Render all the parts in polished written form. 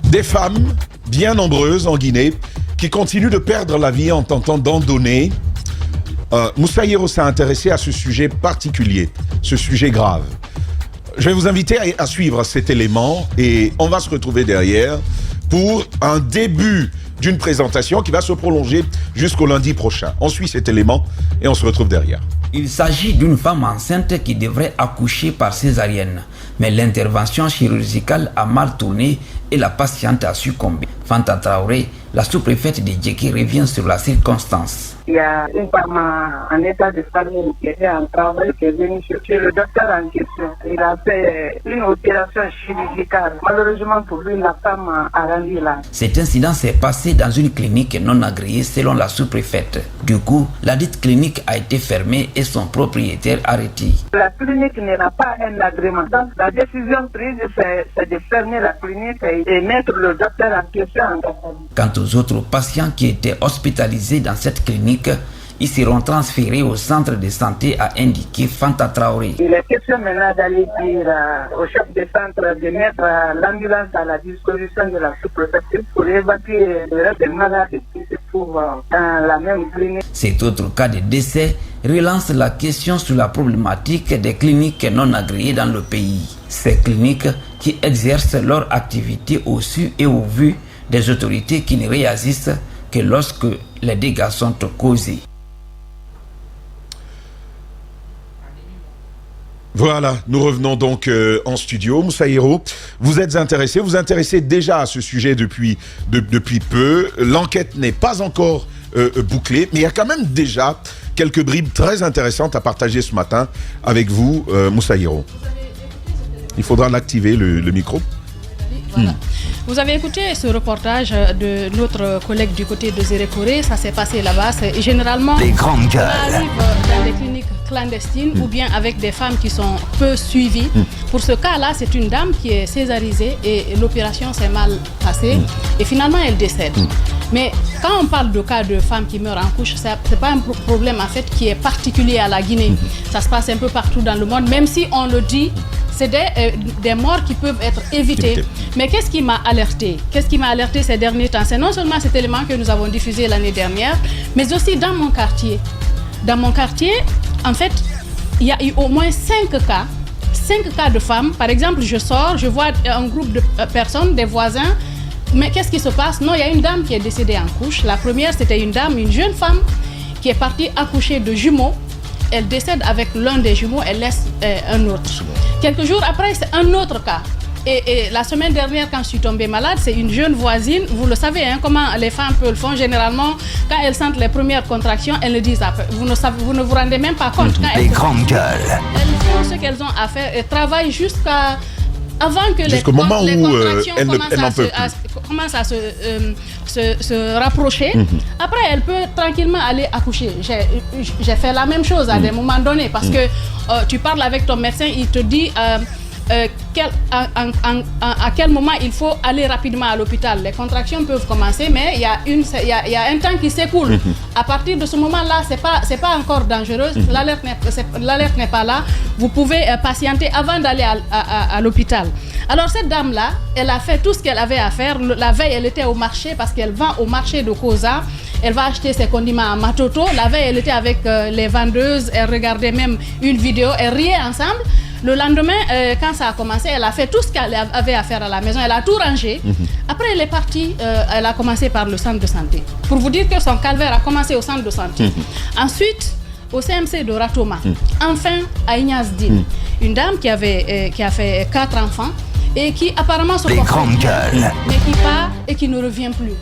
Des femmes bien nombreuses en Guinée qui continuent de perdre la vie en tentant d'en donner. Moussa Hiro s'est intéressé à ce sujet particulier, ce sujet grave. Je vais vous inviter à suivre cet élément et on va se retrouver derrière pour un début d'une présentation qui va se prolonger jusqu'au lundi prochain. On suit cet élément et on se retrouve derrière. Il s'agit d'une femme enceinte qui devrait accoucher par césarienne. Mais l'intervention chirurgicale a mal tourné et la patiente a succombé. Fanta Traoré, la sous-préfète de Djeki, revient sur la circonstance. Il y a une femme en état de famine qui était en travail, qui est venue chez le docteur en question. Il a fait une opération chirurgicale. Malheureusement pour lui, la femme a rendu là. Cet incident s'est passé dans une clinique non agréée selon la sous-préfète. Du coup, la dite clinique a été fermée et son propriétaire arrêté. La clinique n'a pas un agrément. Donc la décision prise, c'est de fermer la clinique et mettre le docteur en question en garde. Quant aux autres patients qui étaient hospitalisés dans cette clinique, ils seront transférés au centre de santé, a indiqué Fanta Traoré. Il est question maintenant d'aller dire au chef de centre de mettre l'ambulance à la disposition de la sous-préfecture pour évacuer le reste des malades qui se trouvent dans la même clinique. Cet autre cas de décès relance la question sur la problématique des cliniques non agréées dans le pays. Ces cliniques qui exercent leur activité au su et au vu des autorités qui ne réagissent que lorsque les dégâts sont causés. Voilà, nous revenons donc en studio. Moussa Hiro, vous êtes intéressé, vous intéressez déjà à ce sujet depuis peu. L'enquête n'est pas encore bouclée, mais il y a quand même déjà quelques bribes très intéressantes à partager ce matin avec vous, Moussa Hiro. Il faudra l'activer, le micro. Voilà. Vous avez écouté ce reportage de notre collègue du côté de Zérékoré, ça s'est passé là-bas. Généralement, les grandes gueules. On arrive dans des cliniques clandestines ou bien avec des femmes qui sont peu suivies. Pour ce cas-là, c'est une dame qui est césarisée et l'opération s'est mal passée et finalement elle décède. Mais quand on parle de cas de femmes qui meurent en couche, ce n'est pas un problème en fait qui est particulier à la Guinée. Ça se passe un peu partout dans le monde, même si on le dit, c'est des morts qui peuvent être évitées. Mais qu'est-ce qui m'a alerté? Qu'est-ce qui m'a alerté ces derniers temps? C'est non seulement cet élément que nous avons diffusé l'année dernière, mais aussi dans mon quartier. Dans mon quartier, en fait, il y a eu au moins 5 cas de femmes. Par exemple, je sors, je vois un groupe de personnes, des voisins. Mais qu'est-ce qui se passe? Non, il y a une dame qui est décédée en couche. La première, c'était une dame, une jeune femme, qui est partie accoucher de jumeaux. Elle décède avec l'un des jumeaux, elle laisse un autre. Quelques jours après, c'est un autre cas. Et la semaine dernière, quand je suis tombée malade, c'est une jeune voisine. Vous le savez, hein, comment les femmes le font. Généralement, quand elles sentent les premières contractions, elles le disent après. Vous ne vous rendez même pas compte. Quand les grandes gueules. Elles font ce qu'elles ont à faire et travaillent jusqu'à... Avant que jusqu'au moment les où contractions commencent à se rapprocher, après elle peut tranquillement aller accoucher. J'ai fait la même chose à des moments donnés parce que tu parles avec ton médecin, il te dit à quel moment il faut aller rapidement à l'hôpital. Les contractions peuvent commencer, mais il y a un temps qui s'écoule. À partir de ce moment-là, c'est pas encore dangereux. L'alerte n'est pas là. Vous pouvez patienter avant d'aller à l'hôpital. Alors cette dame-là, elle a fait tout ce qu'elle avait à faire. La veille, elle était au marché parce qu'elle vend au marché de Koza. Elle va acheter ses condiments à Matoto. La veille, elle était avec les vendeuses. Elle regardait même une vidéo. Elle riait ensemble. Le lendemain, quand ça a commencé, elle a fait tout ce qu'elle avait à faire à la maison. Elle a tout rangé. Après, elle est partie. Elle a commencé par le centre de santé. Pour vous dire que son calvaire a commencé au centre de santé. Ensuite, au CMC de Ratoma. Enfin, à Ignace Dine. Une dame qui a fait 4 enfants et qui apparemment se porte bien, mais qui part et qui ne revient plus.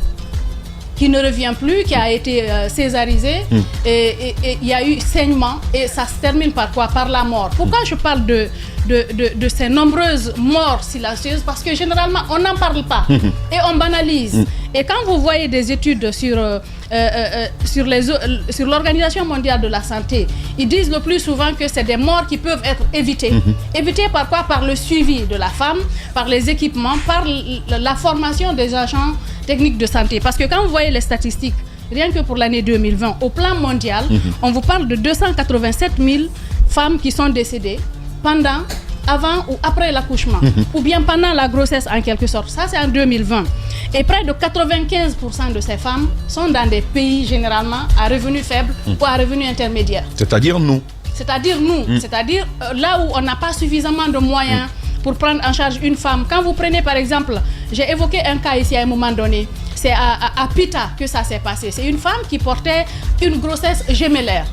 Qui a été césarisé et il y a eu saignement et ça se termine par quoi? Par la mort. Pourquoi je parle de ces nombreuses morts silencieuses? Parce que généralement on n'en parle pas et on banalise. Et quand vous voyez des études sur l'Organisation mondiale de la santé, ils disent le plus souvent que c'est des morts qui peuvent être évitées. Évitées par quoi? Par le suivi de la femme, par les équipements, par la formation des agents techniques de santé. Parce que quand vous voyez les statistiques, rien que pour l'année 2020, au plan mondial, on vous parle de 287 000 femmes qui sont décédées pendant avant ou après l'accouchement, ou bien pendant la grossesse en quelque sorte. Ça, c'est en 2020. Et près de 95% de ces femmes sont dans des pays généralement à revenus faibles ou à revenus intermédiaires. C'est-à-dire nous. C'est-à-dire nous, c'est-à-dire là où on n'a pas suffisamment de moyens pour prendre en charge une femme. Quand vous prenez par exemple, j'ai évoqué un cas ici à un moment donné, c'est à Pita que ça s'est passé. C'est une femme qui portait une grossesse gémellaire.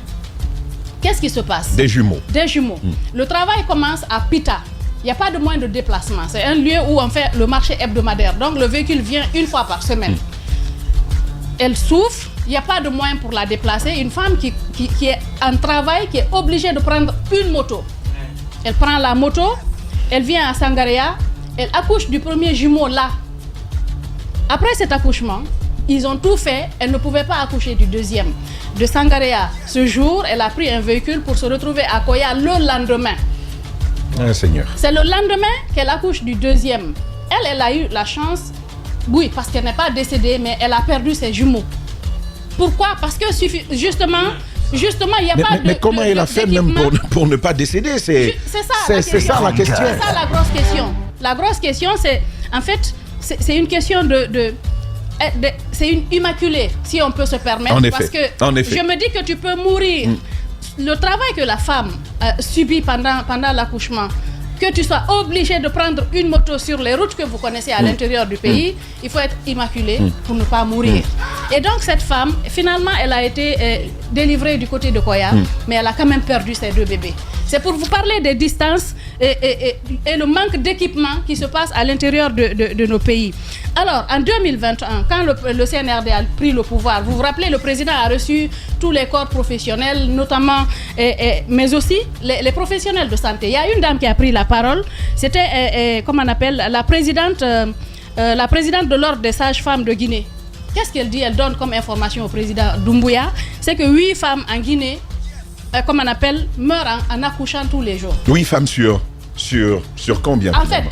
Qu'est-ce qui se passe? Des jumeaux. Des jumeaux. Le travail commence à Pita. Il n'y a pas de moyen de déplacement. C'est un lieu où on fait le marché hebdomadaire. Donc le véhicule vient une fois par semaine. Elle souffre. Il n'y a pas de moyen pour la déplacer. Une femme qui est en travail, qui est obligée de prendre une moto. Elle prend la moto, elle vient à Sangaréa, elle accouche du premier jumeau là. Après cet accouchement, ils ont tout fait, elle ne pouvait pas accoucher du deuxième. De Sangaréa, ce jour, elle a pris un véhicule pour se retrouver à Koya le lendemain. Ah, Seigneur. C'est le lendemain qu'elle accouche du deuxième. Elle a eu la chance, oui, parce qu'elle n'est pas décédée, mais elle a perdu ses jumeaux. Pourquoi? Parce que justement, il n'y a pas de... Mais comment elle a fait même pour ne pas décéder? C'est ça la question. C'est ça la grosse question. La grosse question, c'est... En fait, c'est une question c'est une immaculée, si on peut se permettre. En effet. Parce que je me dis que tu peux mourir. Le travail que la femme subit pendant l'accouchement, que tu sois obligé de prendre une moto sur les routes que vous connaissez à l'intérieur du pays, il faut être immaculé pour ne pas mourir. Et donc cette femme, finalement, elle a été délivrée du côté de Koya, mais elle a quand même perdu ses 2 bébés. C'est pour vous parler des distances et le manque d'équipement qui se passe à l'intérieur de nos pays. Alors, en 2021, quand le CNRD a pris le pouvoir, vous vous rappelez, le président a reçu tous les corps professionnels, notamment, mais aussi les professionnels de santé. Il y a une dame qui a pris la parole, c'était, comment on appelle, la présidente de l'ordre des sages-femmes de Guinée. Qu'est-ce qu'elle dit? Elle donne comme information au président Doumbouya, c'est que 8 femmes en Guinée, comme on appelle, meurent en accouchant tous les jours. 8 femmes sur combien? En fait,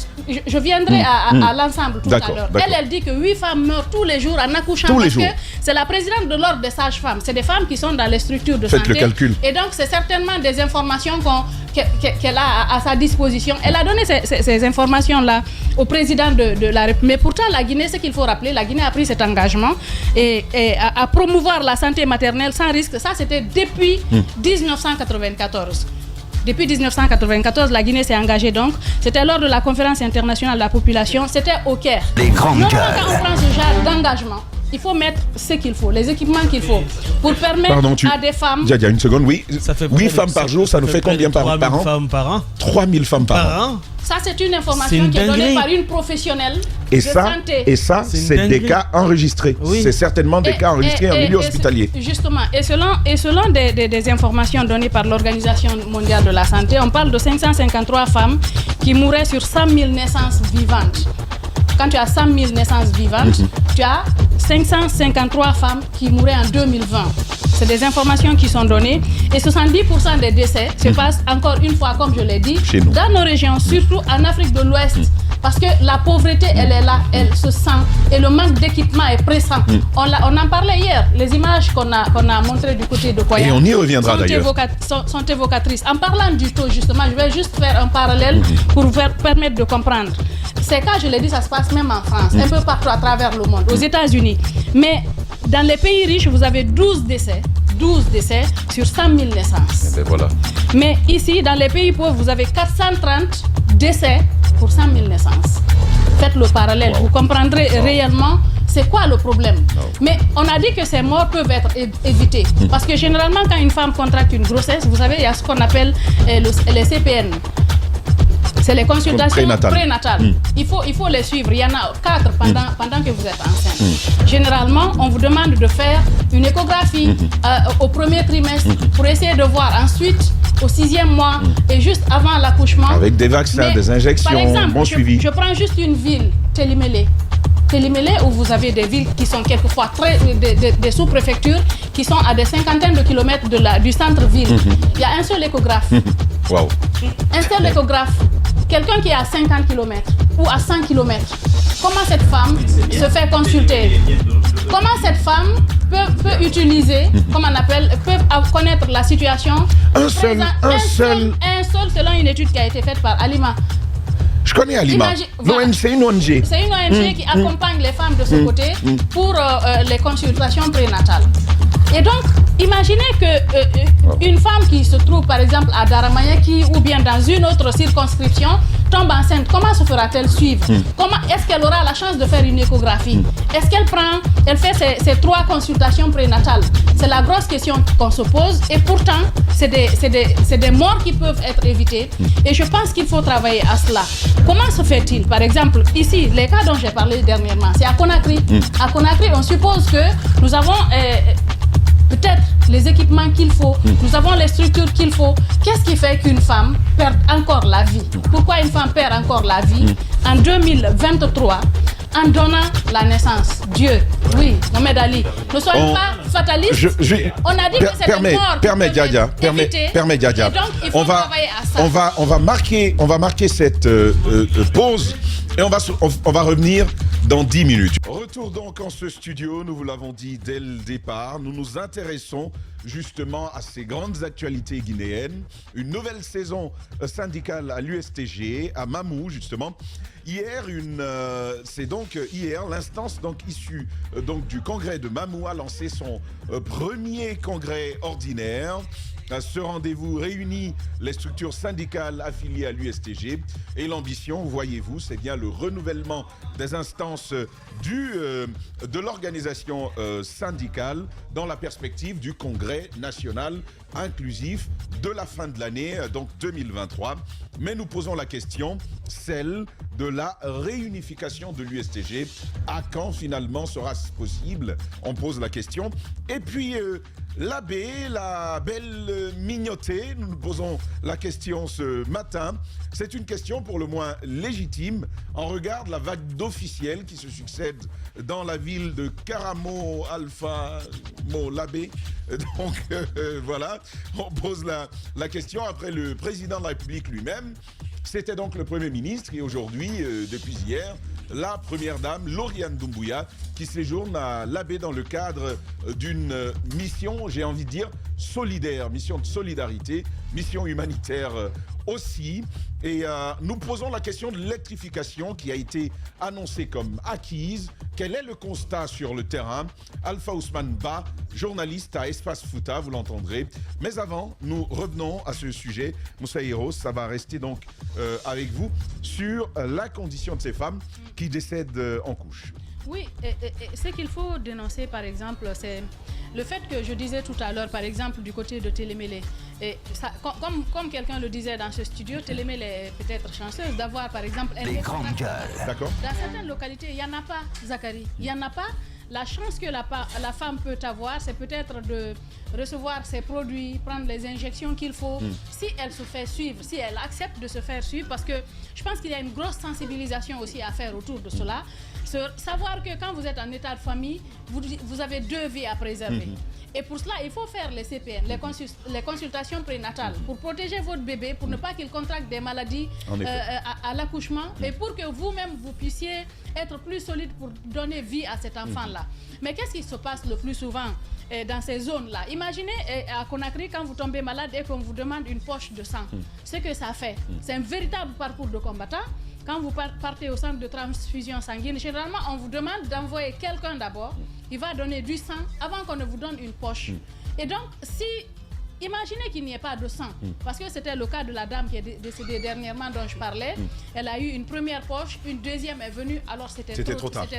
je viendrai à l'ensemble tout à l'heure. Elle dit que 8 femmes meurent tous les jours en accouchant parce que c'est la présidente de l'ordre des sages-femmes. C'est des femmes qui sont dans les structures de santé. Faites le calcul. Et donc, c'est certainement des informations qu'elle a à sa disposition. Elle a donné ces informations-là au président de la République. Mais pourtant, la Guinée, ce qu'il faut rappeler, la Guinée a pris cet engagement et à promouvoir la santé maternelle sans risque. Ça, c'était depuis 1994. Depuis 1994, la Guinée s'est engagée donc. C'était lors de la conférence internationale de la population. C'était au Caire. Quand on prend ce genre d'engagement, il faut mettre ce qu'il faut, les équipements qu'il faut pour permettre à des femmes... Il y a une seconde, oui. 8 femmes par jour, ça nous fait combien par an? 3 000 femmes par an. 3 000 femmes par an. Ça, c'est une information qui est donnée par une professionnelle de santé. Et ça, c'est des cas enregistrés. Oui. C'est certainement des cas enregistrés en milieu hospitalier. Justement, et selon des informations données par l'Organisation mondiale de la santé, on parle de 553 femmes qui mouraient sur 100 000 naissances vivantes. Quand tu as 100 000 naissances vivantes, tu as 553 femmes qui mouraient en 2020. C'est des informations qui sont données. Et 70% des décès se passent, encore une fois, comme je l'ai dit, dans nos régions, surtout en Afrique de l'Ouest. Parce que la pauvreté, elle est là, elle se sent. Et le manque d'équipement est pressant. On en parlait hier. Les images qu'on a montrées du côté de Koya. Et on y reviendra d'ailleurs. Sont évocatrices. En parlant du taux, justement, je vais juste faire un parallèle pour vous permettre de comprendre. Ces cas, je l'ai dit, ça se passe même en France, un peu partout à travers le monde, aux États-Unis. Mais dans les pays riches, vous avez 12 décès sur 100 000 naissances. Et ben voilà. Mais ici, dans les pays pauvres, vous avez 430 décès pour 100 000 naissances. Faites le parallèle, vous comprendrez réellement c'est quoi le problème. Mais on a dit que ces morts peuvent être évitées. Parce que généralement, quand une femme contracte une grossesse, vous savez, il y a ce qu'on appelle les CPN. C'est les consultations prénatales. Il faut les suivre. Il y en a 4 pendant que vous êtes enceinte. Généralement, on vous demande de faire une échographie au premier trimestre pour essayer de voir ensuite au 6e mois et juste avant l'accouchement. Avec des vaccins, des injections, par exemple, bon suivi. Je prends juste une ville, Télimélé, où vous avez des villes qui sont quelquefois des sous-préfectures qui sont à des cinquantaines de kilomètres du centre-ville. Il y a un seul échographe. Wow. Un seul échographe. Quelqu'un qui est à 50 km ou à 100 km, comment cette femme se fait consulter? Comment cette femme peut utiliser, comme on appelle, peuvent connaître la situation. Un seul, selon une étude qui a été faite par Alima. Je connais Alima. C'est une ONG. C'est une ONG qui accompagne les femmes de ce côté pour les consultations prénatales. Et donc, imaginez qu'une femme qui se trouve par exemple à Daramayaki ou bien dans une autre circonscription tombe enceinte, comment se fera-t-elle suivre? Comment est-ce qu'elle aura la chance de faire une échographie? Est-ce qu'elle fait ses 3 consultations prénatales? C'est la grosse question qu'on se pose et pourtant, c'est des morts qui peuvent être évitées et je pense qu'il faut travailler à cela. Comment se fait-il? Par exemple, ici, les cas dont j'ai parlé dernièrement, c'est à Conakry. À Conakry, on suppose que nous avons peut-être les équipements qu'il faut, nous avons les structures qu'il faut. Qu'est-ce qui fait qu'une femme perd encore la vie? Pourquoi une femme perd encore la vie en 2023 en donnant la naissance? Dieu, oui, Mohamed Ali, ne soyons pas fatalistes. On a dit que c'est des morts permets Djadia. Et donc, il faut travailler à ça. On va marquer cette pause et on va revenir dans 10 minutes. Retour donc en ce studio, nous vous l'avons dit dès le départ, nous nous intéressons justement à ces grandes actualités guinéennes. Une nouvelle saison syndicale à l'USTG, à Mamou justement. Hier, c'est donc hier, l'instance donc issue donc du congrès de Mamou a lancé son premier congrès ordinaire. À ce rendez-vous réunit les structures syndicales affiliées à l'USTG et l'ambition, voyez-vous, c'est bien le renouvellement des instances de l'organisation syndicale dans la perspective du congrès national inclusif de la fin de l'année, donc 2023. Mais nous posons la question, celle de la réunification de l'USTG. À quand finalement sera-ce possible? On pose la question. Et puis l'abbé, la belle mignotée, nous nous posons la question ce matin. C'est une question pour le moins légitime en regard de la vague d'officiels qui se succèdent dans la ville de Karamo Alpha Mo-Labé. Donc voilà, on pose la question après le président de la République lui-même. C'était donc le Premier ministre et aujourd'hui, depuis hier, la Première Dame, Lauriane Doumbouya, qui séjourne à l'Abbé dans le cadre d'une mission, j'ai envie de dire, solidaire, mission de solidarité, mission humanitaire aussi. Et nous posons la question de l'électrification qui a été annoncée comme acquise. Quel est le constat sur le terrain? Alpha Ousmane Ba, journaliste à Espace Fouta, vous l'entendrez. Mais avant, nous revenons à ce sujet. Moussa Hiros, ça va rester donc avec vous sur la condition de ces femmes qui décèdent en couche. Oui, ce qu'il faut dénoncer, par exemple, c'est le fait que je disais tout à l'heure, par exemple, du côté de Télémélé. Et ça, comme quelqu'un le disait dans ce studio, Télémélé est peut-être chanceuse d'avoir, par exemple, un grandes gueules. D'accord. Dans certaines localités, il n'y en a pas, Zachary. Il n'y en a pas. La chance que la femme peut avoir, c'est peut-être de recevoir ses produits, prendre les injections qu'il faut. Si elle se fait suivre, si elle accepte de se faire suivre, parce que je pense qu'il y a une grosse sensibilisation aussi à faire autour de cela. Savoir que quand vous êtes en état de famille, vous avez 2 vies à préserver. Et pour cela, il faut faire les CPN, les consultations prénatales, pour protéger votre bébé, pour ne pas qu'il contracte des maladies à l'accouchement, et pour que vous-même, vous puissiez être plus solide pour donner vie à cet enfant-là. Mais qu'est-ce qui se passe le plus souvent dans ces zones-là? Imaginez à Conakry, quand vous tombez malade et qu'on vous demande une poche de sang, ce que ça fait. C'est un véritable parcours de combattant. Quand vous partez au centre de transfusion sanguine, généralement, on vous demande d'envoyer quelqu'un d'abord. Il va donner du sang avant qu'on ne vous donne une poche. Et donc, imaginez qu'il n'y ait pas de sang, parce que c'était le cas de la dame qui est décédée dernièrement dont je parlais. Elle a eu une première poche, une deuxième est venue, alors c'était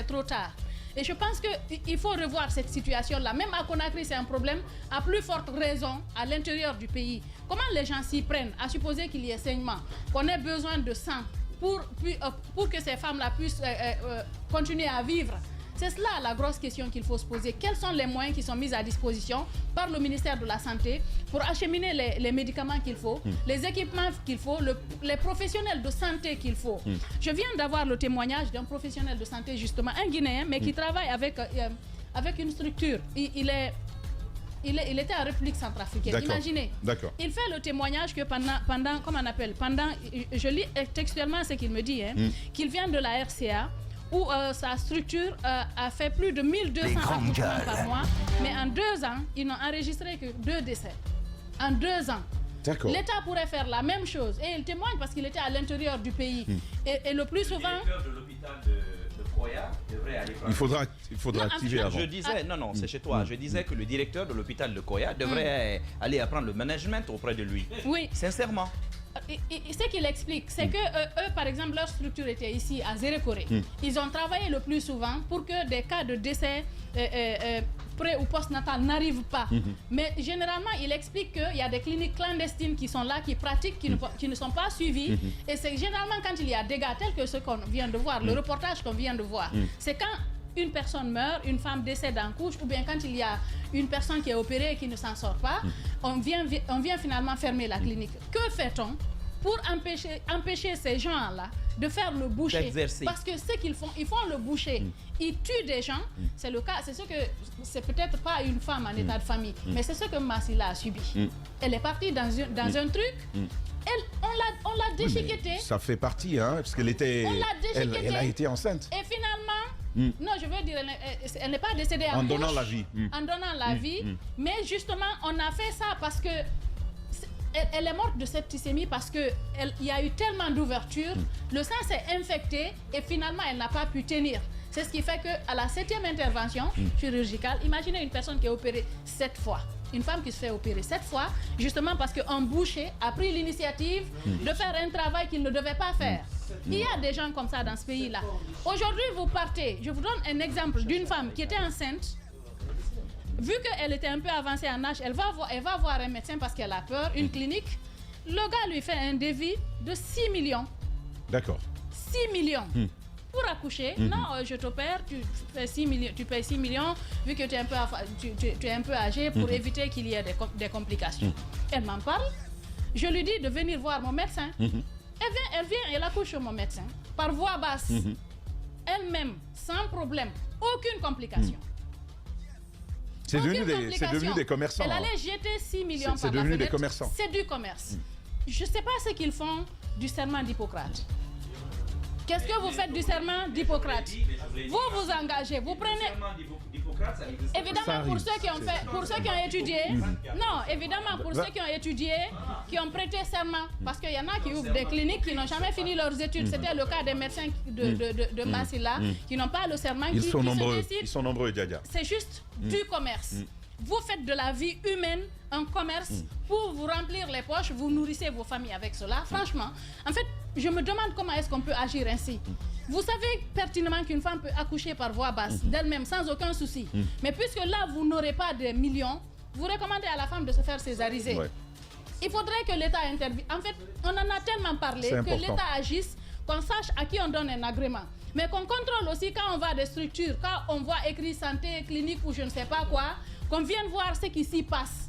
trop tard. Et je pense qu'il faut revoir cette situation-là. Même à Conakry, c'est un problème, à plus forte raison à l'intérieur du pays. Comment les gens s'y prennent, à supposer qu'il y ait saignement, qu'on ait besoin de sang pour que ces femmes-là puissent continuer à vivre? C'est cela la grosse question qu'il faut se poser. Quels sont les moyens qui sont mis à disposition par le ministère de la Santé pour acheminer les médicaments qu'il faut, les équipements qu'il faut, les professionnels de santé qu'il faut? Je viens d'avoir le témoignage d'un professionnel de santé, justement, un Guinéen, mais qui travaille avec une structure. Il était en République centrafricaine. Imaginez. Il fait le témoignage que pendant je lis textuellement ce qu'il me dit, qu'il vient de la RCA. où sa structure a fait plus de 1200 accouchements par mois, mais en 2 ans, ils n'ont enregistré que 2 décès. En 2 ans. D'accord. L'État pourrait faire la même chose. Et il témoigne parce qu'il était à l'intérieur du pays. Et le plus souvent... Le directeur de l'hôpital de Koya devrait aller prendre... Il faudra activer avant. Je disais, non, c'est chez toi. Je disais que le directeur de l'hôpital de Koya devrait aller apprendre le management auprès de lui. Oui. Sincèrement. Et ce qu'il explique, c'est que eux, par exemple, leur structure était ici à Zérekoré. Ils ont travaillé le plus souvent pour que des cas de décès pré- ou post-natal n'arrivent pas. Mais généralement, il explique qu'il y a des cliniques clandestines qui sont là, qui pratiquent, qui ne sont pas suivies. Et c'est généralement quand il y a des dégâts tels que ce qu'on vient de voir, le reportage qu'on vient de voir, c'est quand une personne meurt, une femme décède en couche, ou bien quand il y a une personne qui est opérée et qui ne s'en sort pas, on vient finalement fermer la clinique. Que fait-on pour empêcher ces gens-là de faire le boucher? Parce que ce qu'ils font, ils font le boucher. Ils tuent des gens. C'est le cas, c'est peut-être pas une femme en état de famille, mais c'est ce que Massila a subi. Elle est partie dans un truc. On l'a déchiquetée. Ça fait partie, hein, parce qu'elle était. Elle a été enceinte. Et finalement, non, je veux dire, elle n'est pas décédée en donnant la vie. En donnant la vie. Mais justement, on a fait ça parce que elle est morte de septicémie parce qu'il y a eu tellement d'ouvertures, le sang s'est infecté et finalement, elle n'a pas pu tenir. C'est ce qui fait qu'à la 7e intervention chirurgicale, imaginez une personne qui est opérée 7 fois. Une femme qui se fait opérer 7 fois, justement parce qu'un boucher a pris l'initiative de faire un travail qu'il ne devait pas faire. Il y a des gens comme ça dans ce pays-là. Aujourd'hui, vous partez, je vous donne un exemple d'une femme qui était enceinte. Vu qu'elle était un peu avancée en âge, elle va voir un médecin parce qu'elle a peur, une clinique. Le gars lui fait un devis de 6 millions. D'accord. 6 millions. Pour accoucher, non, je t'opère, tu payes 6 millions, vu que tu es un peu âgé, pour éviter qu'il y ait des complications. Elle m'en parle, je lui dis de venir voir mon médecin. Elle vient, elle accouche chez mon médecin, par voie basse, elle-même, sans problème, aucune complication. C'est devenu des commerçants. Elle allait jeter 6 millions par la fenêtre. C'est devenu des commerçants. C'est du commerce. Je ne sais pas ce qu'ils font du serment d'Hippocrate. Qu'est-ce que vous faites du serment d'Hippocrate? Vous vous engagez, vous prenez... Évidemment, pour ceux qui ont étudié, non, évidemment, pour ceux qui ont étudié, qui ont prêté serment, parce qu'il y en a qui ouvrent des cliniques qui n'ont jamais fini leurs études. C'était le cas des médecins de Massila, qui n'ont pas le serment, Ils sont nombreux, Djadia. C'est juste du commerce. Vous faites de la vie humaine un commerce pour vous remplir les poches, vous nourrissez vos familles avec cela. Franchement, en fait, je me demande comment est-ce qu'on peut agir ainsi. Vous savez pertinemment qu'une femme peut accoucher par voie basse d'elle-même sans aucun souci. Mais puisque là, vous n'aurez pas de millions, vous recommandez à la femme de se faire césariser. Ouais. Il faudrait que l'État intervienne. En fait, on en a tellement parlé que l'État agisse, qu'on sache à qui on donne un agrément. Mais qu'on contrôle aussi quand on va à des structures, quand on voit écrit santé, clinique ou je ne sais pas quoi, qu'on vienne voir ce qui s'y passe.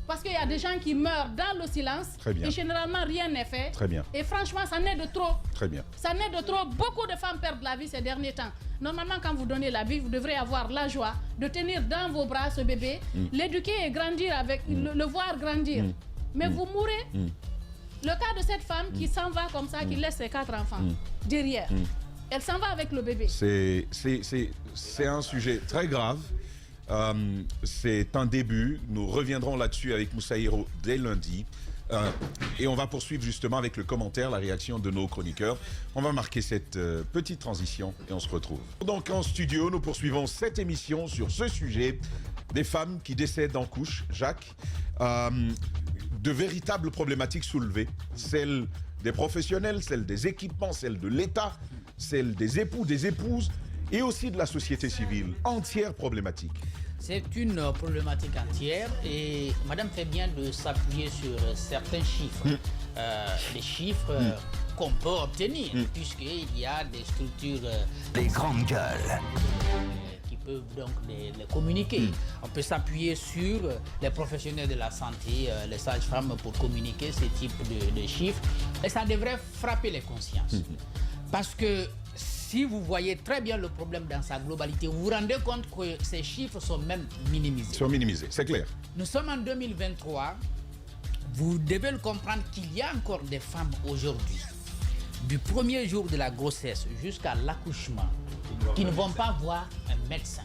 Parce qu'il y a des gens qui meurent dans le silence. Très bien. Et généralement, rien n'est fait. Très bien. Et franchement, ça n'est de trop. Très bien. Ça n'est de trop. Beaucoup de femmes perdent la vie ces derniers temps. Normalement, quand vous donnez la vie, vous devrez avoir la joie de tenir dans vos bras ce bébé, l'éduquer et grandir avec, le voir grandir. Mais vous mourrez. Le cas de cette femme qui s'en va comme ça, qui laisse ses 4 enfants derrière. Elle s'en va avec le bébé. C'est un sujet très grave. C'est un début. Nous reviendrons là-dessus avec Moussa Hiro dès lundi. Et on va poursuivre justement avec le commentaire, la réaction de nos chroniqueurs. On va marquer cette petite transition et on se retrouve. Donc en studio, nous poursuivons cette émission sur ce sujet des femmes qui décèdent en couche. Jacques, de véritables problématiques soulevées. Celles des professionnels, celles des équipements, celles de l'État, celles des époux, des épouses et aussi de la société civile. Entière problématique. C'est une problématique entière et madame fait bien de s'appuyer sur certains chiffres. Les chiffres qu'on peut obtenir puisqu'il y a des structures... des grandes gueules. Qui peuvent donc les communiquer. On peut s'appuyer sur les professionnels de la santé, les sages-femmes pour communiquer ce type de chiffres. Et ça devrait frapper les consciences. Parce que si vous voyez très bien le problème dans sa globalité, vous vous rendez compte que ces chiffres sont même minimisés. Ils sont minimisés, c'est clair. Nous sommes en 2023. Vous devez le comprendre qu'il y a encore des femmes aujourd'hui du premier jour de la grossesse jusqu'à l'accouchement, qui ne vont pas voir un médecin,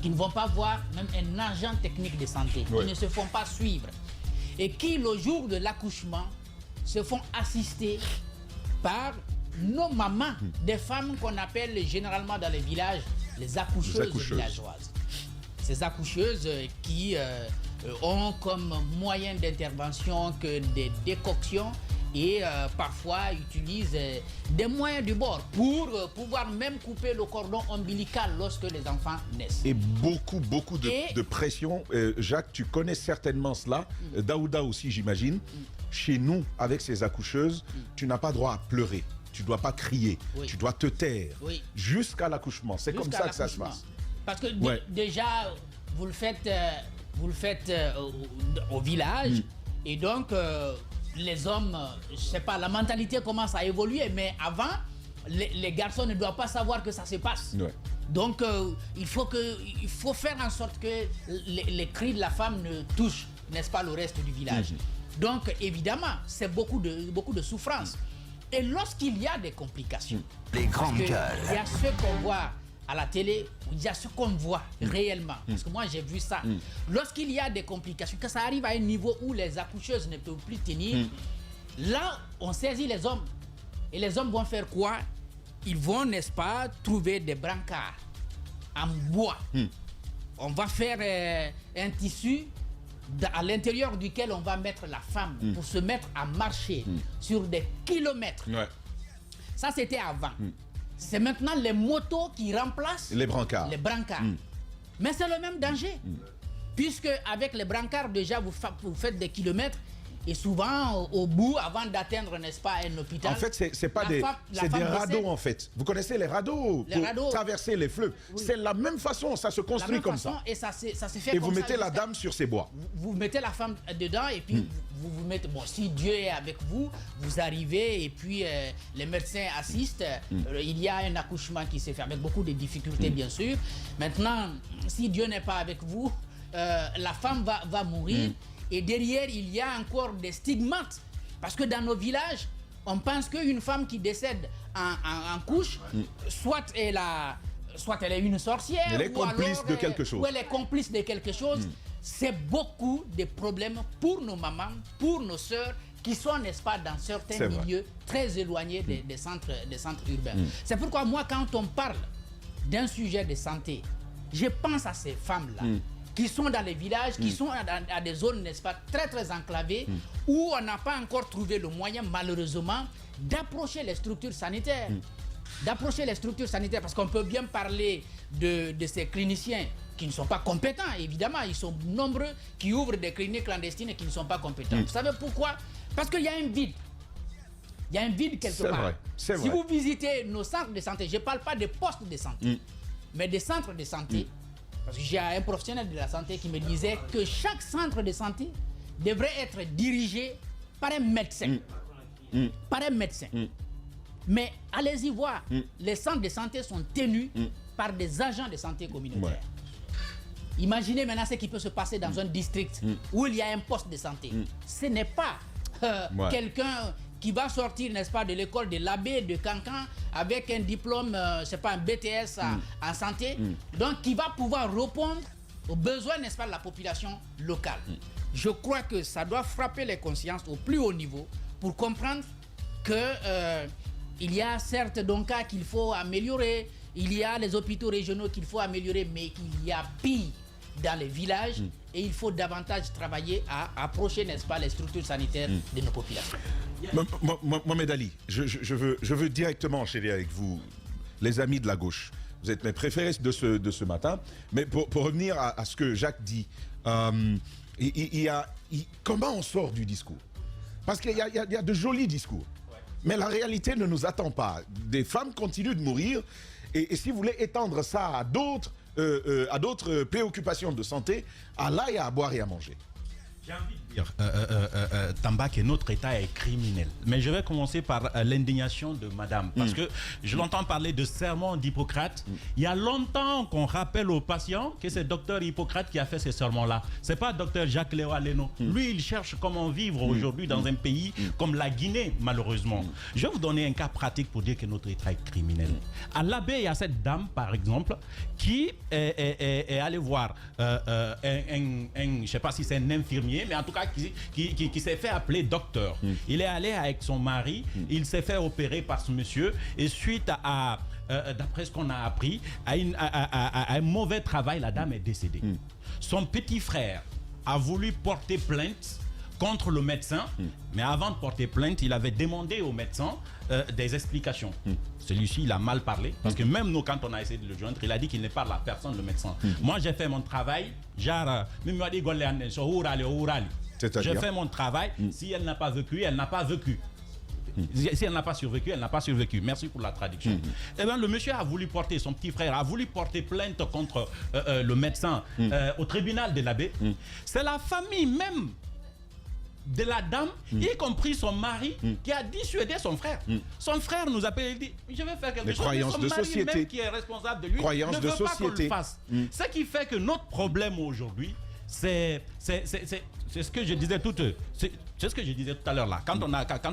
qui ne vont pas voir même un agent technique de santé, qui ne se font pas suivre, et qui, le jour de l'accouchement, se font assister par nos mamans, des femmes qu'on appelle généralement dans les villages les accoucheuses villageoises. Ces accoucheuses qui ont comme moyen d'intervention que des décoctions et parfois utilisent des moyens du bord pour pouvoir même couper le cordon ombilical lorsque les enfants naissent. Et beaucoup de pression. Jacques, tu connais certainement cela. Daouda aussi, j'imagine. Chez nous, avec ces accoucheuses, tu n'as pas droit à pleurer. Tu ne dois pas crier. Tu dois te taire jusqu'à l'accouchement. C'est comme ça que ça se passe. Parce que déjà, vous le faites au village. Et donc... les hommes, je sais pas, la mentalité commence à évoluer, mais avant, les garçons ne doivent pas savoir que ça se passe. Donc, il faut faire en sorte que les cris de la femme ne touchent, n'est-ce pas, le reste du village. Donc, évidemment, c'est beaucoup de souffrance. Et lorsqu'il y a des complications, les grandes gueules, il y a ce qu'on voit à la télé, il y a ce qu'on voit réellement. Parce que moi, j'ai vu ça. Lorsqu'il y a des complications, que ça arrive à un niveau où les accoucheuses ne peuvent plus tenir, là, on saisit les hommes. Et les hommes vont faire quoi? Ils vont, n'est-ce pas, trouver des brancards en bois. On va faire un tissu à l'intérieur duquel on va mettre la femme pour se mettre à marcher sur des kilomètres. Ça, c'était avant. C'est maintenant les motos qui remplacent les brancards. Mais c'est le même danger. Puisque avec les brancards, déjà, vous faites des kilomètres. Et souvent, au bout, avant d'atteindre, n'est-ce pas, un hôpital... En fait, c'est pas des radeaux, en fait. Vous connaissez les radeaux pour traverser les fleuves. C'est la même façon, ça se construit comme ça. Et ça se fait et comme vous ça mettez la dame sur ses bois. Vous mettez la femme dedans et puis vous mettez... Bon, si Dieu est avec vous, vous arrivez et puis les médecins assistent. Il y a un accouchement qui s'est fait avec beaucoup de difficultés, bien sûr. Maintenant, si Dieu n'est pas avec vous, la femme va mourir. Et derrière, il y a encore des stigmates. Parce que dans nos villages, on pense qu'une femme qui décède en couche, soit elle est une sorcière, elle est complice de quelque chose. Ou elle est complice de quelque chose. C'est beaucoup de problèmes pour nos mamans, pour nos sœurs, qui sont, n'est-ce pas, dans certains milieux très éloignés des centres urbains. C'est pourquoi moi, quand on parle d'un sujet de santé, je pense à ces femmes-là. Qui sont dans les villages, qui sont à des zones, n'est-ce pas, très très enclavées, où on n'a pas encore trouvé le moyen, malheureusement, d'approcher les structures sanitaires. Parce qu'on peut bien parler de ces cliniciens qui ne sont pas compétents, évidemment. Ils sont nombreux qui ouvrent des cliniques clandestines et qui ne sont pas compétents. Vous savez pourquoi? Parce qu'il y a un vide. Il y a un vide quelque part. C'est vrai. Si vous visitez nos centres de santé, je ne parle pas des postes de santé, mais des centres de santé, parce que j'ai un professionnel de la santé qui me disait que chaque centre de santé devrait être dirigé par un médecin. Mais allez-y voir, les centres de santé sont tenus par des agents de santé communautaire. Imaginez maintenant ce qui peut se passer dans un district où il y a un poste de santé. Ce n'est pas quelqu'un qui va sortir, n'est-ce pas, de l'école de l'abbé de Cancan avec un diplôme, c'est pas un BTS en santé, donc qui va pouvoir répondre aux besoins, n'est-ce pas, de la population locale. Je crois que ça doit frapper les consciences au plus haut niveau pour comprendre que il y a certes donc cas qu'il faut améliorer, il y a les hôpitaux régionaux qu'il faut améliorer, mais qu'il y a pire dans les villages et il faut davantage travailler à approcher, n'est-ce pas, les structures sanitaires de nos populations. Mohamed Ali, je veux directement enchaîner avec vous, les amis de la gauche. Vous êtes mes préférés de ce matin. Mais pour revenir à ce que Jacques dit, comment on sort du discours? Parce qu'il y a de jolis discours. Mais la réalité ne nous attend pas. Des femmes continuent de mourir. Et si vous voulez étendre ça à d'autres préoccupations de santé, à là, il y a à boire et à manger. J'ai envie de dire, Tamba, que notre État est criminel. Mais je vais commencer par l'indignation de madame. Parce que je l'entends parler de sermon d'Hippocrate. Il y a longtemps qu'on rappelle aux patients que c'est docteur Hippocrate qui a fait ces sermons-là. C'est pas docteur Jacques Léo Aleno. Lui, il cherche comment vivre aujourd'hui dans un pays comme la Guinée, malheureusement. Je vais vous donner un cas pratique pour dire que notre État est criminel. À l'Abbé, il y a cette dame, par exemple, qui est allée voir je sais pas si c'est un infirmier, mais en tout cas qui s'est fait appeler docteur. Il est allé avec son mari, il s'est fait opérer par ce monsieur, et suite à d'après ce qu'on a appris, à un mauvais travail, la dame est décédée. Son petit frère a voulu porter plainte contre le médecin, mais avant de porter plainte, il avait demandé au médecin des explications. Celui-ci, il a mal parlé, parce que même nous, quand on a essayé de le joindre, il a dit qu'il n'est pas la personne, le médecin. Moi, j'ai fait mon travail, genre, j'ai fait mon travail, si elle n'a pas vécu, elle n'a pas vécu. Si elle n'a pas survécu, elle n'a pas survécu. Merci pour la traduction. Eh bien, le monsieur a voulu porter, son petit frère a voulu porter plainte contre le médecin au tribunal de l'Abbé. C'est la famille même de la dame, y compris son mari, qui a dissuadé son frère. Son frère nous appelle et dit, je vais faire quelque chose. Croyances de mari société. Même qui est responsable de lui, Croyances ne de veut pas qu'on société. le fasse. Ce qui fait que notre problème aujourd'hui, c'est ce que je disais c'est ce que je disais tout à l'heure là. Quand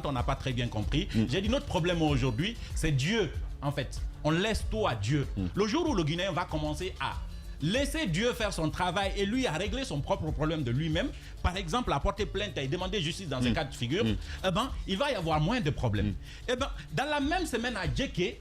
on n'a pas très bien compris, j'ai dit notre problème aujourd'hui, c'est Dieu en fait. On laisse tout à Dieu. Le jour où le Guinéen va commencer à laisser Dieu faire son travail et lui à régler son propre problème de lui-même, par exemple à porter plainte et demander justice dans ces cas de figure, eh ben, il va y avoir moins de problèmes. Eh ben, dans la même semaine à Djeké,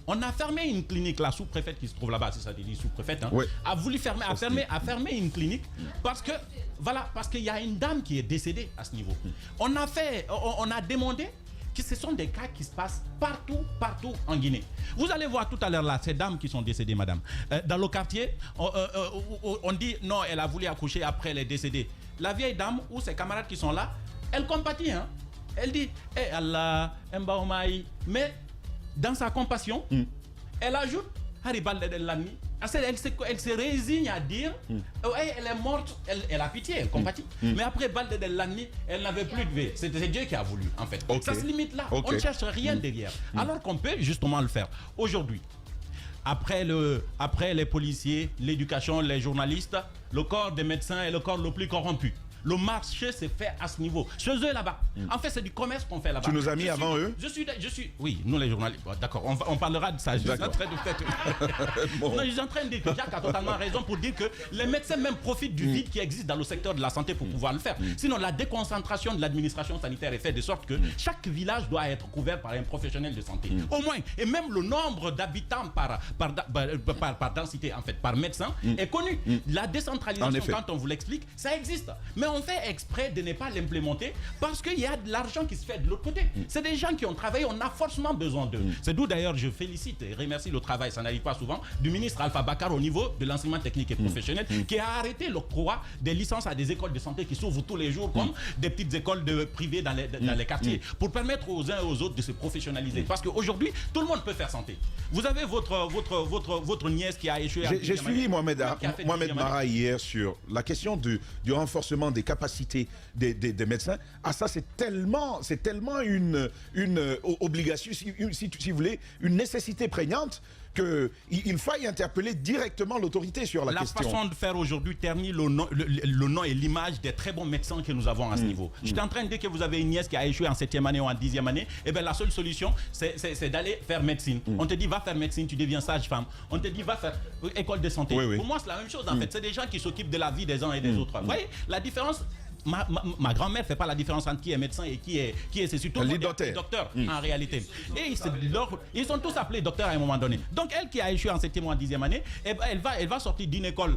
on a fermé une clinique, la sous-préfète qui se trouve là-bas, c'est ça, dit sous-préfète, hein, a voulu fermer, a fermé une clinique parce que, voilà, parce qu'il y a une dame qui est décédée à ce niveau. On a demandé que ce sont des cas qui se passent partout en Guinée. Vous allez voir tout à l'heure là, ces dames qui sont décédées, madame. Dans le quartier, on dit non, elle a voulu accoucher après elle est décédée. La vieille dame ou ses camarades qui sont là, elle compatit, hein. Elle dit, eh Allah, mais dans sa compassion, elle ajoute, elle se résigne à dire, elle est morte, elle a pitié, elle compatit. Mais après Balde de Lani, elle n'avait plus de vie. C'est Dieu qui a voulu, en fait. Ça se limite là. On ne cherche rien derrière. Alors qu'on peut justement le faire. Aujourd'hui, après les policiers, l'éducation, les journalistes, le corps des médecins est le corps le plus corrompu. Le marché s'est fait à ce niveau. Chez eux là-bas. En fait, c'est du commerce qu'on fait là-bas. Tu nous as mis avant eux? Je suis. Oui, nous les journalistes. D'accord, on parlera de ça. Je suis en train de bon. Non, je suis en train de dire que Jacques a totalement raison pour dire que les médecins même profitent du vide qui existe dans le secteur de la santé pour pouvoir le faire. Sinon, la déconcentration de l'administration sanitaire est faite de sorte que chaque village doit être couvert par un professionnel de santé. Au moins. Et même le nombre d'habitants par densité, en fait, par médecin est connu. La décentralisation, quand on vous l'explique, ça existe. Mais on fait exprès de ne pas l'implémenter parce qu'il y a de l'argent qui se fait de l'autre côté. C'est des gens qui ont travaillé, on a forcément besoin d'eux. C'est d'où d'ailleurs je félicite et remercie le travail, ça n'arrive pas souvent, du ministre Alpha Bakar au niveau de l'enseignement technique et professionnel qui a arrêté l'octroi des licences à des écoles de santé qui s'ouvrent tous les jours comme des petites écoles privées dans les quartiers pour permettre aux uns et aux autres de se professionnaliser. Parce qu'aujourd'hui, tout le monde peut faire santé. Vous avez votre nièce qui a échoué. J'ai suivi Mohamed Mara hier sur la question du renforcement des capacités des médecins. Ah, ça, c'est tellement une obligation, si vous voulez, une nécessité prégnante qu'il faille interpeller directement l'autorité sur la question. La façon de faire aujourd'hui ternit le nom et l'image des très bons médecins que nous avons à ce niveau. J'étais en train de dire que vous avez une nièce qui a échoué en 7e année ou en 10e année. Et bien, la seule solution, c'est d'aller faire médecine. On te dit, va faire médecine, tu deviens sage-femme. On te dit, va faire école de santé. Pour moi, c'est la même chose, en fait. C'est des gens qui s'occupent de la vie des uns et des autres. Vous voyez, la différence... Ma grand-mère ne fait pas la différence entre qui est médecin et qui est c'est surtout docteur en réalité. Et ils sont tous appelés docteurs à un moment donné. Donc elle qui a échoué en 7e ou en 10e année, elle va sortir d'une école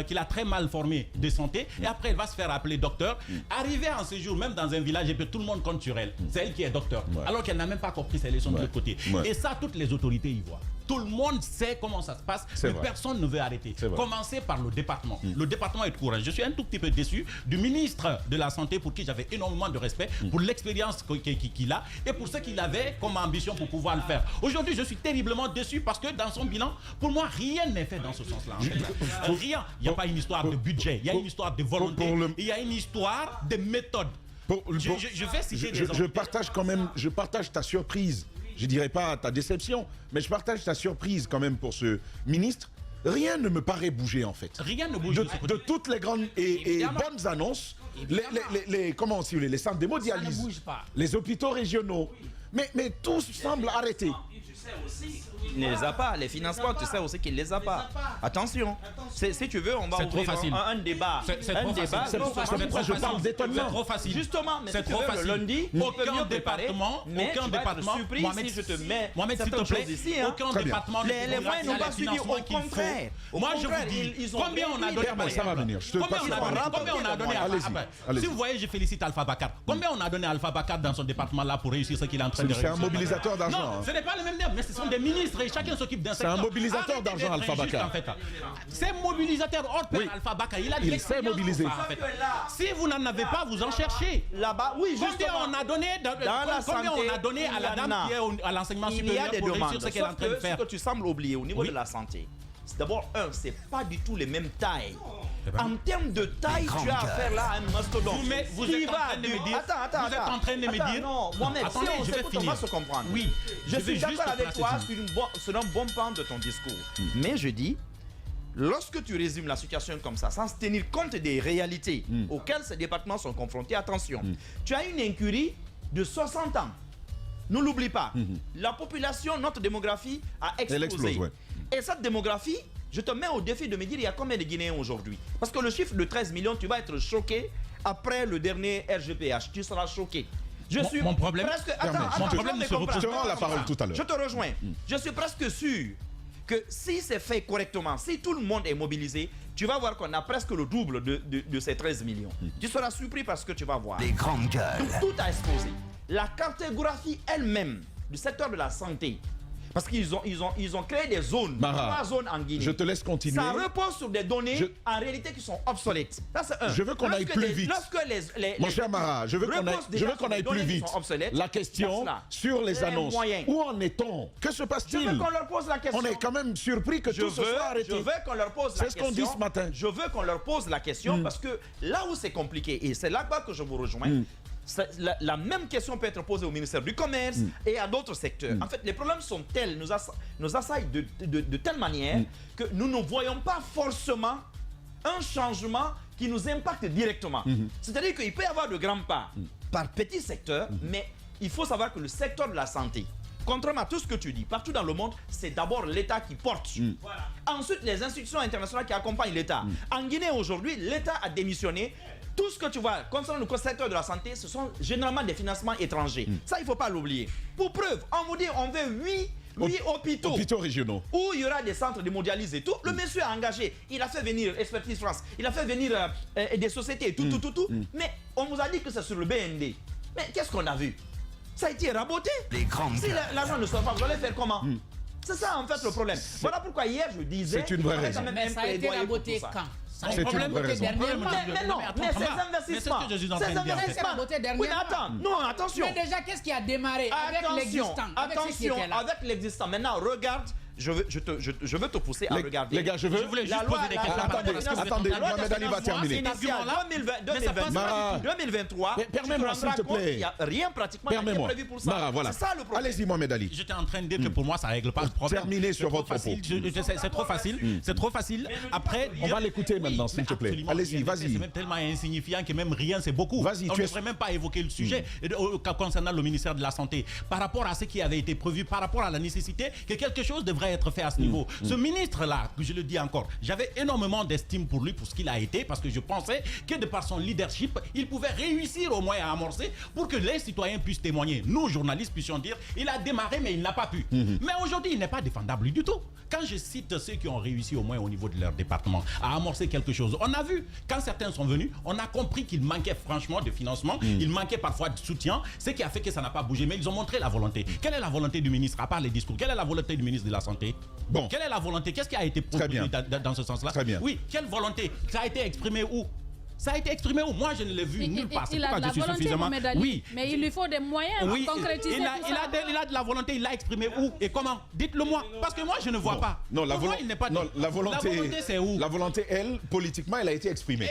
qu'il a très mal formée de santé et après elle va se faire appeler docteur. Arriver en séjour même dans un village et puis tout le monde compte sur elle. C'est elle qui est docteur. Alors qu'elle n'a même pas compris ses leçons de l'autre côté. Et ça, toutes les autorités y voient. Tout le monde sait comment ça se passe, mais personne ne veut arrêter. Commencez par le département. Le département est courageux. Je suis un tout petit peu déçu du ministre de la Santé pour qui j'avais énormément de respect pour l'expérience qu'il a et pour ce qu'il avait comme ambition pour pouvoir le faire. Aujourd'hui, je suis terriblement déçu parce que dans son bilan, pour moi, rien n'est fait dans ce sens-là. Rien. Il n'y a pas une histoire de budget, il y a une histoire de volonté, il y a une histoire de méthode. Je vais citer des je partage ta surprise. Je dirais pas ta déception, mais je partage ta surprise quand même pour ce ministre. Rien ne me paraît bouger en fait. Rien ne bouge de toutes les grandes et bonnes annonces, les centres d'hémodialyse, les hôpitaux régionaux, mais tout semble arrêté. Il ne les a pas, les financements, tu sais aussi qu'il ne les a pas. Attention, si tu veux, on va ouvrir un débat. C'est pourquoi je parle d'étonnement. C'est trop facile. Justement, mais c'est si trop tu veux, facile. le lundi, aucun département, surpris Mohamed, si je te mets Mohamed, s'il te plaît, ici, aucun département les moyens n'ont pas suivi, au contraire. Moi, je vous dis, combien on a donné, ça va venir. Combien on a donné si vous voyez, je félicite Alpha Bakar. Combien on a donné à Alpha Bakar dans son département là pour réussir ce qu'il est en train de réussir? C'est un mobilisateur d'argent. Non, ce n'est pas le même terme, mais ce sont des ministres et chacun s'occupe d'un secteur. C'est un mobilisateur d'argent, Alpha Bakar. C'est mobilisateur hors pair, Alpha Bakar. Il sait mobiliser. Si vous n'en avez pas, vous en cherchez. Là-bas, oui, combien on a donné à la dame qui est à l'enseignement supérieur pour réussir ce qu'elle est en train de faire? Ce que tu sembles oublier au niveau de la santé, c'est d'abord, c'est pas du tout les mêmes tailles. En termes de taille, tu as affaire là à un mastodonte. Vous êtes en train de me dire. Attends. Vous êtes en train de me dire. Non, moi-même, attendez, je vais finir. On va se comprendre. Oui, je suis d'accord avec toi sur un bon pan de ton discours. Mais je dis, lorsque tu résumes la situation comme ça, sans tenir compte des réalités auxquelles ces départements sont confrontés, attention, tu as une incurie de 60 ans. Ne l'oublie pas. La population, notre démographie a explosé. Elle explose, ouais. Et cette démographie, je te mets au défi de me dire il y a combien de Guinéens aujourd'hui. Parce que le chiffre de 13 millions, tu vas être choqué après le dernier RGPH. Tu seras choqué. Mon problème, presque. mon problème ne se repose. Je te rends la parole tout à l'heure. Je te rejoins. Je suis presque sûr que si c'est fait correctement, si tout le monde est mobilisé, tu vas voir qu'on a presque le double de ces 13 millions. Tu seras surpris parce que tu vas voir. Des grandes gueules. Donc, tout a explosé. La cartographie elle-même du secteur de la santé, parce qu'ils ont créé des zones, 3 zones en Guinée. Je te laisse continuer. Ça repose sur des données en réalité qui sont obsolètes. Ça, c'est un. Je veux qu'on aille plus vite. Mon cher Mara, je veux qu'on aille plus vite. La question sur les annonces. Où en est-on? Que se passe-t-il? Je veux qu'on leur pose la question. On est quand même surpris que tout se soit arrêté. Je veux qu'on leur pose la question. C'est ce qu'on dit ce matin. Je veux qu'on leur pose la question parce que là où c'est compliqué, et c'est là-bas que je vous rejoins, la même question peut être posée au ministère du Commerce et à d'autres secteurs. En fait, les problèmes sont tels, nous assaillent de telle manière que nous ne voyons pas forcément un changement qui nous impacte directement. C'est-à-dire qu'il peut y avoir de grands pas par petits secteurs, mais il faut savoir que le secteur de la santé, contrairement à tout ce que tu dis, partout dans le monde, c'est d'abord l'État qui porte. Voilà. Ensuite, les institutions internationales qui accompagnent l'État. En Guinée, aujourd'hui, l'État a démissionné. Tout ce que tu vois concernant le secteur de la santé, ce sont généralement des financements étrangers. Ça, il ne faut pas l'oublier. Pour preuve, on vous dit on veut 8 hôpitaux régionaux où il y aura des centres de mondialisés et tout. Le monsieur a engagé, il a fait venir Expertise France, il a fait venir des sociétés et tout. Mais on vous a dit que c'est sur le BND. Mais qu'est-ce qu'on a vu? Ça a été raboté. Si l'argent ne sort pas, vous allez faire comment? C'est ça en fait le problème. Voilà pourquoi hier je disais. C'est une vraie raison. Mais ça a été raboté quand? C'est une vraie raison. Mais non, mais ces investissements. Oui, attends, non, attention. Mais déjà, qu'est-ce qui a démarré avec l'existant? Attention, avec l'existant. Maintenant, regarde. Je veux te pousser à regarder. Les gars, je voulais juste poser des questions. Attendez, Mohamed Ali va terminer. 2023, permets-moi s'il te plaît. Il n'y a rien pratiquement qui est prévu pour ça. Mara, voilà. C'est ça le problème. Allez-y, Mohamed Ali. J'étais en train de dire que pour moi, ça ne règle pas le problème. Terminez sur votre propos. C'est trop facile. C'est trop facile. Après, on va l'écouter maintenant, s'il te plaît. Allez-y, vas-y. C'est même tellement insignifiant que même rien, c'est beaucoup. Vas-y, on ne devrait même pas évoquer le sujet concernant le ministère de la Santé. Par rapport à ce qui avait été prévu, par rapport à la nécessité que quelque chose devrait être fait à ce niveau. Ce ministre-là, que je le dis encore, j'avais énormément d'estime pour lui, pour ce qu'il a été, parce que je pensais que de par son leadership, il pouvait réussir au moins à amorcer pour que les citoyens puissent témoigner. Nous, journalistes, puissions dire, il a démarré, mais il n'a pas pu. Mais aujourd'hui, il n'est pas défendable du tout. Quand je cite ceux qui ont réussi au moins au niveau de leur département à amorcer quelque chose, on a vu, quand certains sont venus, on a compris qu'il manquait franchement de financement, il manquait parfois de soutien, ce qui a fait que ça n'a pas bougé, mais ils ont montré la volonté. Quelle est la volonté du ministre, à part les discours? Quelle est la volonté du ministre de la Santé? santé. Bon. Quelle est la volonté? Qu'est-ce qui a été proposé dans ce sens-là? Très bien. Oui, quelle volonté? Ça a été exprimé où? Ça a été exprimé où? Moi, je ne l'ai vu nulle part. Il a de la volonté, Mohamed Ali, Oui. mais il lui faut des moyens pour concrétiser il a de la volonté, il l'a exprimé où et comment? Dites-le moi, parce que moi, je ne vois pas. Non, la volonté, c'est où? La volonté, elle, politiquement, elle a été exprimée.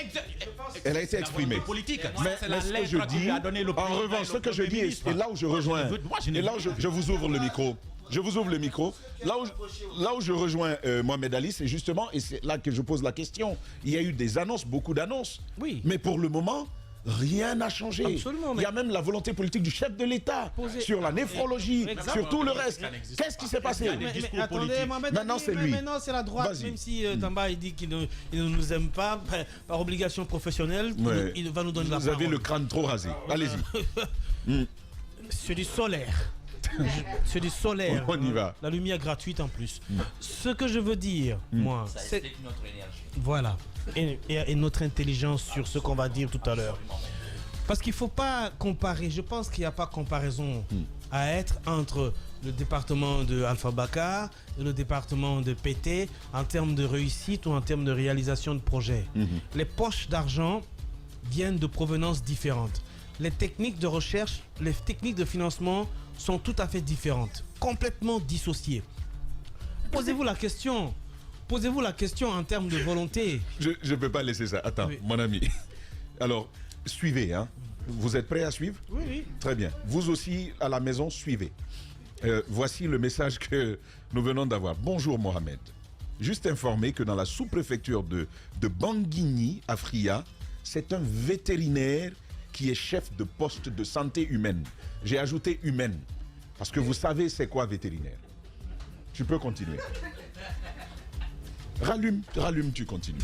Elle a été exprimée. Politique. Mais ce que je dis, en revanche, ce que je dis, et là où je rejoins, et là où je vous ouvre le micro. Je vous ouvre le micro. Là où je rejoins Mohamed Ali, c'est justement, et c'est là que je pose la question. Il y a eu des annonces, beaucoup d'annonces. Oui. Mais pour le moment, rien n'a changé. Absolument. Il y a même la volonté politique du chef de l'État sur la néphrologie, sur tout le reste. Qu'est-ce qui s'est passé? Mais attendez, Mohamed, maintenant c'est lui. Maintenant c'est la droite. Même si Tamba il dit qu'il ne nous aime pas, par obligation professionnelle, il va nous donner la parole. Vous avez le crâne trop rasé. Allez-y. C'est du solaire. C'est du solaire. On y va. La lumière gratuite en plus. Ce que je veux dire, moi, c'est notre énergie. Voilà. Et notre intelligence sur ce qu'on va dire tout à l'heure. Parce qu'il ne faut pas comparer. Je pense qu'il n'y a pas comparaison à être entre le département de Alpha Bakar et le département de PT en termes de réussite ou en termes de réalisation de projets. Les poches d'argent viennent de provenances différentes. Les techniques de recherche, les techniques de financement sont tout à fait différentes, complètement dissociées. Posez-vous la question en termes de volonté. Je ne peux pas laisser ça. Attends, mon ami. Alors, suivez, hein. Vous êtes prêts à suivre? Oui. Très bien. Vous aussi, à la maison, suivez. Voici le message que nous venons d'avoir. Bonjour Mohamed. Juste informé que dans la sous-préfecture de Banguigny, à Fria, c'est un vétérinaire qui est chef de poste de santé humaine. J'ai ajouté humaine, parce que vous savez c'est quoi vétérinaire. Tu peux continuer. Rallume, tu continues.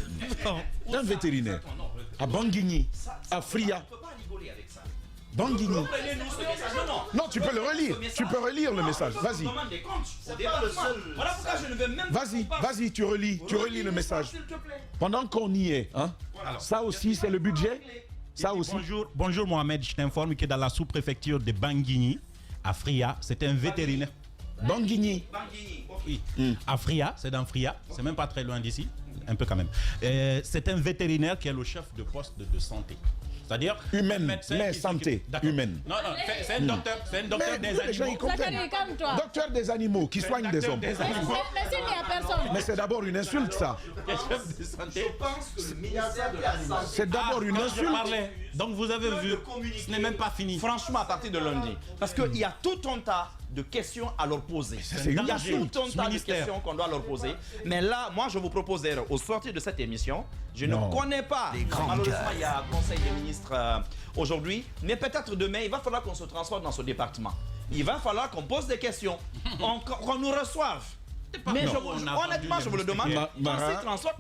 Un vétérinaire, à Banguigny, à Fria. Banguigny. Non, tu peux le relire. Tu peux relire le message. Vas-y. Vas-y, tu relis le message. Pendant qu'on y est, hein. Ça aussi, c'est le budget. Ça aussi. Bonjour Mohamed, je t'informe que dans la sous-préfecture de Banguigny, à Fria, c'est un vétérinaire. Banguigny. Oui. À Fria, c'est dans Fria, c'est même pas très loin d'ici, un peu quand même. C'est un vétérinaire qui est le chef de poste de santé. C'est-à-dire humaine, mais santé humaine. Non, c'est un docteur des animaux. Docteur des animaux qui soigne des hommes. Mais s'il n'y a personne. Mais c'est d'abord une insulte, ça. Chef de santé. Je pense que le ministère de la Santé. C'est d'abord une insulte. Donc vous avez vu, ce n'est même pas fini. Franchement, à partir de lundi. Parce qu'il y a tout un tas de questions à leur poser. Il y a tout un tas de questions qu'on doit leur poser. Mais là, moi, je vous propose d'ailleurs, au sortir de cette émission, je ne connais pas. Malheureusement, il y a un conseil des ministres aujourd'hui. Mais peut-être demain, il va falloir qu'on se transforme dans ce département. Il va falloir qu'on pose des questions, qu'on nous reçoive. Mais honnêtement, je vous le demande. Mara, ça,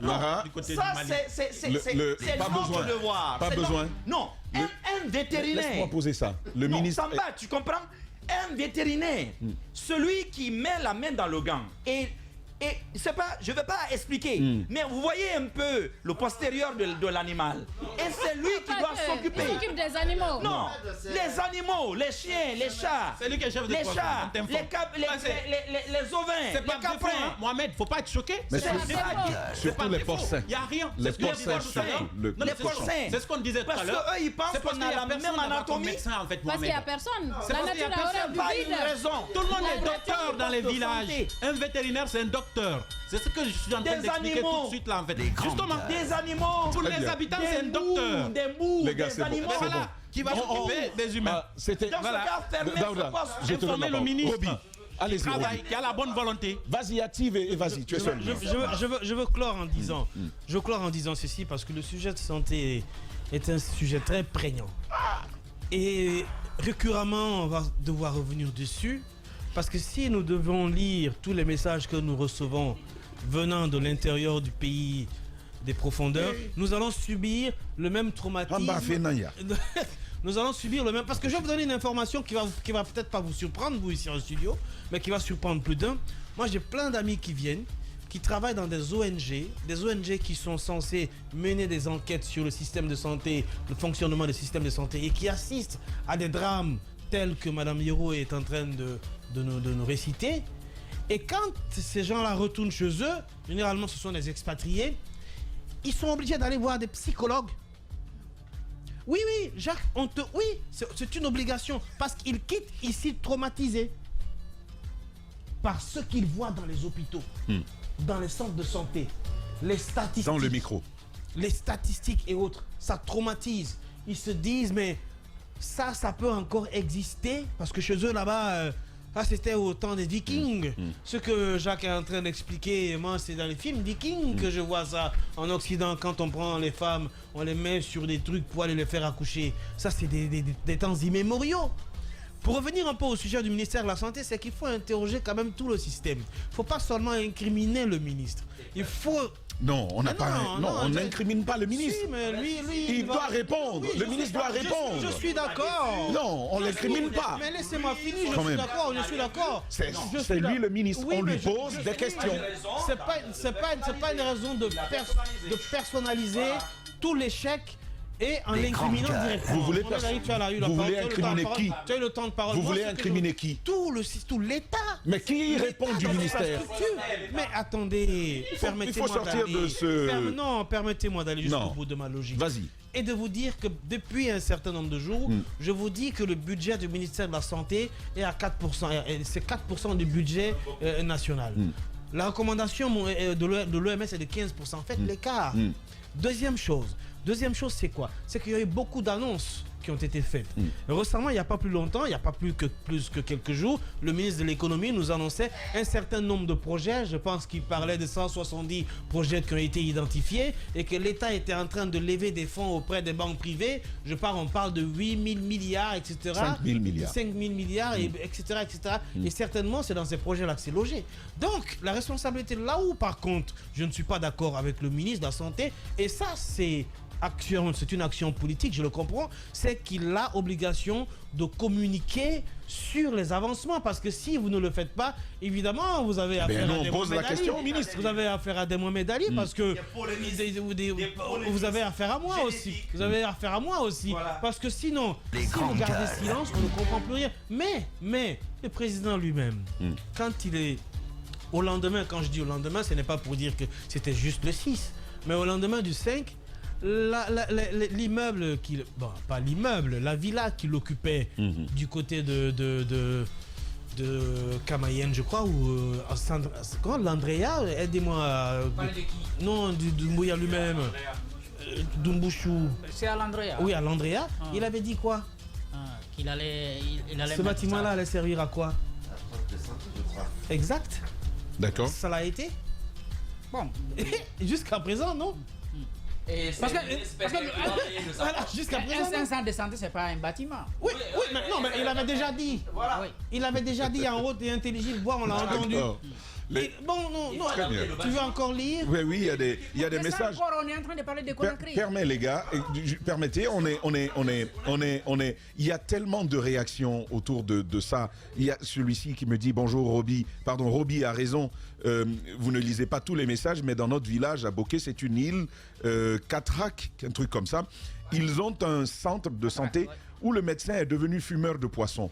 c'est notre devoir. Pas besoin. Non, un vétérinaire. Laisse-moi poser ça. Le ministre. Samba, tu comprends? Un vétérinaire, celui qui met la main dans le gant et c'est pas, je ne vais pas expliquer, mais vous voyez un peu le postérieur de l'animal. Et c'est lui qui doit s'occuper. Il s'occupe des animaux. Non, les animaux, les chiens, les chats. C'est lui qui est chef de les poste. chats, les ovins, les caprins. Mohamed, faut pas être choqué. Mais surtout les porcins. Il n'y a rien. Les porcins surtout. Les porcins. C'est ce qu'on disait tout à l'heure. Parce qu'eux, ils pensent qu'on a la même anatomie. Parce qu'il n'y a personne. La nature a horreur du vide. Tout le monde est docteur dans les villages. Un vétérinaire, c'est un docteur. C'est ce que je suis en train d'expliquer tout de suite là en fait. Justement, des animaux. Pour les habitants, c'est un docteur. Des mous, les gars, des animaux. Voilà, qui va s'occuper des humains. C'était. Voilà. Je te donne le ministre. Roby, allez-y. Qui a la bonne volonté. Vas-y, active et vas-y, tu es seul. Je veux clore en disant, ceci parce que le sujet de santé est un sujet très prégnant. Et récurremment, on va devoir revenir dessus. Parce que si nous devons lire tous les messages que nous recevons venant de l'intérieur du pays, des profondeurs, nous allons subir le même traumatisme. Nous allons subir le même... Parce que je vais vous donner une information qui va peut-être pas vous surprendre, vous ici en studio, mais qui va surprendre plus d'un. Moi, j'ai plein d'amis qui viennent, qui travaillent dans des ONG qui sont censées mener des enquêtes sur le système de santé, le fonctionnement du système de santé, et qui assistent à des drames tels que Madame Hiro est en train de nous réciter. Et quand ces gens-là retournent chez eux, généralement ce sont des expatriés, ils sont obligés d'aller voir des psychologues. Oui, Jacques, oui, c'est une obligation parce qu'ils quittent ici traumatisés par ce qu'ils voient dans les hôpitaux, dans les centres de santé, les statistiques. Dans le micro. Les statistiques et autres, ça traumatise. Ils se disent, mais ça peut encore exister parce que chez eux là-bas, c'était au temps des Vikings. Ce que Jacques est en train d'expliquer, moi, c'est dans les films Vikings que je vois ça. En Occident, quand on prend les femmes, on les met sur des trucs pour aller les faire accoucher. Ça, c'est des temps immémoriaux. Pour revenir un peu au sujet du ministère de la Santé, c'est qu'il faut interroger quand même tout le système. Il ne faut pas seulement incriminer le ministre. Il faut... Non, on n'a pas. Non, on n'incrimine pas le ministre. Si, mais lui, il doit répondre. Oui, le ministre doit répondre. Je suis d'accord. Non, on ne l'incrimine pas. Mais laissez-moi finir. Je suis d'accord. C'est lui le ministre. Oui, on lui pose des questions. C'est pas une raison de personnaliser tout l'échec. Et en l'incriminant directement. Vous voulez incriminer qui? Tu as eu le temps de parole. Vous voulez incriminer qui? Tout l'État. Mais qui répond du ministère? Mais attendez, permettez-moi d'aller... permettez-moi d'aller jusqu'au bout de ma logique. Vas-y. Et de vous dire que depuis un certain nombre de jours, je vous dis que le budget du ministère de la Santé est à 4%. C'est 4% du budget national. La recommandation de l'OMS est de 15%. Faites l'écart. Deuxième chose, c'est quoi? C'est qu'il y a eu beaucoup d'annonces qui ont été faites. Récemment, il n'y a pas plus longtemps, il n'y a pas plus que quelques jours, le ministre de l'économie nous annonçait un certain nombre de projets. Je pense qu'il parlait de 170 projets qui ont été identifiés et que l'État était en train de lever des fonds auprès des banques privées. On parle de 8 000 milliards, etc. 5 000 milliards. 5 000 milliards, etc. Et certainement, c'est dans ces projets-là que c'est logé. Donc, la responsabilité, là où, par contre, je ne suis pas d'accord avec le ministre de la Santé, et ça, c'est une action politique, je le comprends, c'est qu'il a obligation de communiquer sur les avancements, parce que si vous ne le faites pas, évidemment, vous avez affaire à des Mohamed Ali. Vous avez affaire à des Mohamed Ali parce que vous avez affaire à moi aussi. Vous avez affaire à moi aussi. Parce que sinon, si vous gardez silence, on ne comprend plus rien. Mais le président lui-même, quand il est au lendemain, quand je dis au lendemain, ce n'est pas pour dire que c'était juste le 6, mais au lendemain du 5, l'immeuble pas l'immeuble, la villa qu'il occupait du côté de Camayen, je crois, ou l'Andrea, aidez-moi. Non, du Mouya lui-même. Dumbouchou. C'est à l'Andrea. Oui, à l'Andrea. Il avait dit quoi? Qu'il allait. Ce bâtiment-là allait servir à quoi? Exact. D'accord. Ça l'a été? Bon. Jusqu'à présent, non? Parce que jusqu'à présent, un centre de santé, c'est pas un bâtiment. Oui, mais non, mais il avait déjà dit. Voilà. Il avait déjà dit en haute et intelligible voix, on l'a entendu. Bon, non, tu veux encore lire? Oui, il y a des messages. On est en train de parler de Conakry. Permettez, les gars, permettez, il y a tellement de réactions autour de ça. Il y a celui-ci qui me dit bonjour Roby. Pardon, Roby a raison. Vous ne lisez pas tous les messages, mais dans notre village à Bokeh, c'est une île, Katrak, un truc comme ça. Ils ont un centre de santé où le médecin est devenu fumeur de poissons.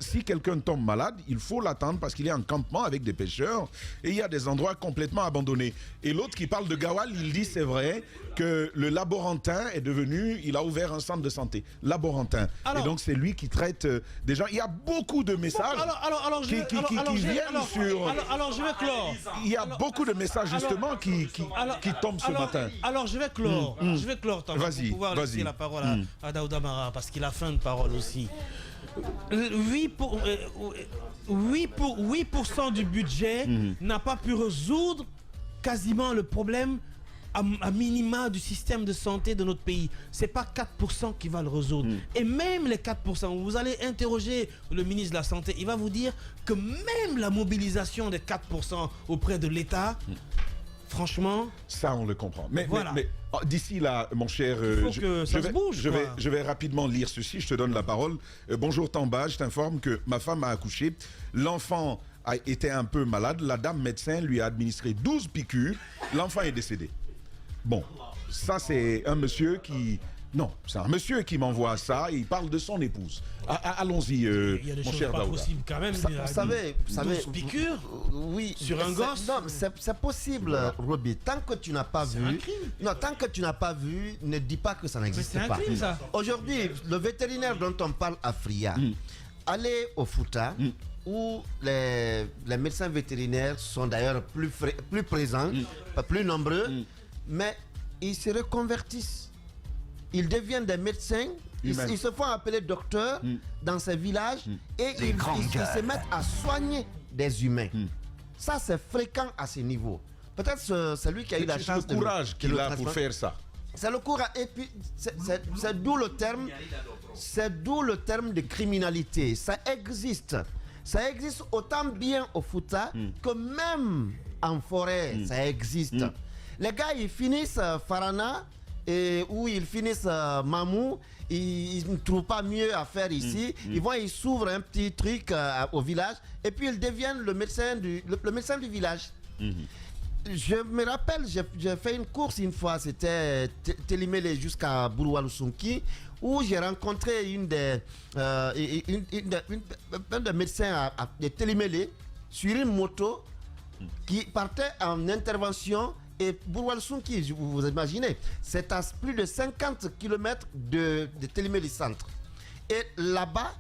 Si quelqu'un tombe malade, il faut l'attendre parce qu'il est en campement avec des pêcheurs et il y a des endroits complètement abandonnés. Et l'autre qui parle de Gawal, il dit c'est vrai que le laborantin est devenu, il a ouvert un centre de santé, laborantin. Alors, et donc c'est lui qui traite des gens. Il y a beaucoup de messages qui viennent sur... Alors je vais clore. Il y a beaucoup de messages justement qui tombent ce matin. Alors je vais clore. Je vais clore pour pouvoir laisser la parole à Daouda Mara parce qu'il a faim de parole aussi. 8% du budget n'a pas pu résoudre quasiment le problème à minima du système de santé de notre pays. C'est pas 4% qui va le résoudre. Et même les 4%, vous allez interroger le ministre de la Santé, il va vous dire que même la mobilisation des 4% auprès de l'État, franchement... Ça, on le comprend. Mais, voilà. D'ici là, mon cher... je vais rapidement lire ceci, je te donne la parole. Bonjour Tamba, je t'informe que ma femme a accouché. L'enfant était un peu malade. La dame médecin lui a administré 12 piqûres. L'enfant est décédé. Bon, ça c'est un monsieur qui Non, c'est un monsieur qui m'envoie ça et il parle de son épouse. Allons-y, Il y a des mon choses cher pas Daouda. possibles quand même. Vous savez, 12 piqûres oui, sur un gosse. Non, c'est possible, Roby. Tant que tu n'as pas vu, tant que tu n'as pas vu, ne dis pas que ça n'existe Mais c'est pas. un crime, ça. Aujourd'hui, le vétérinaire dont on parle à Fria, allez au Fouta, où les médecins vétérinaires sont d'ailleurs plus présents, plus nombreux, mais ils se reconvertissent. Ils deviennent des médecins, ils se font appeler docteurs dans ces villages et ils se mettent à soigner des humains. Ça, c'est fréquent à ce niveau. Peut-être celui qui a eu la chance de... le courage qu'il a pour faire ça. C'est le courage. Et puis, c'est d'où le terme... C'est d'où le terme de criminalité. Ça existe. Ça existe autant bien au Fouta que même en forêt, ça existe. Les gars, ils finissent Farana ou ils finissent Mamou, ils ne trouvent pas mieux à faire ici. Ils s'ouvrent un petit truc au village et puis ils deviennent le médecin du village. Je me rappelle, j'ai fait une course une fois, c'était Télimélé jusqu'à Bouroualousounki, où j'ai rencontré un des médecins de Télimélé sur une moto qui partait en intervention. Et Bouroualousounki, vous imaginez, c'est à plus de 50 km de Télimélé centre. Et là-bas,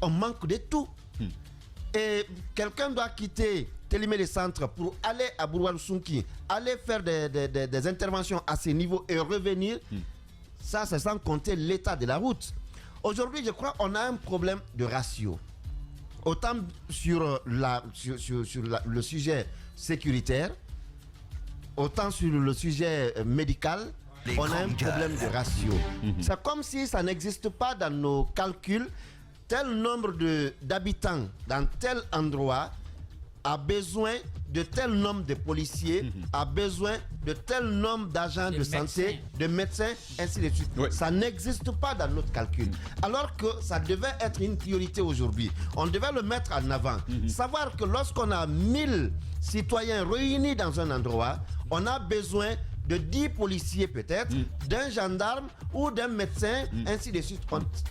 on manque de tout. Et quelqu'un doit quitter Télimélé centre pour aller à Bouroualousounki, aller faire des interventions à ce niveau et revenir. Ça, c'est sans compter l'état de la route. Aujourd'hui, je crois qu'on a un problème de ratio. Autant sur le sujet sécuritaire, autant sur le sujet médical, on a un problème de ratio. C'est comme si ça n'existe pas dans nos calculs. Tel nombre d'habitants dans tel endroit a besoin de tel nombre de policiers, a besoin de tel nombre d'agents de santé, de médecins, ainsi de suite. Ça n'existe pas dans notre calcul. Alors que ça devait être une priorité aujourd'hui. On devait le mettre en avant. Savoir que lorsqu'on a 1000 citoyens réunis dans un endroit, on a besoin de 10 policiers peut-être, d'un gendarme ou d'un médecin, ainsi de suite.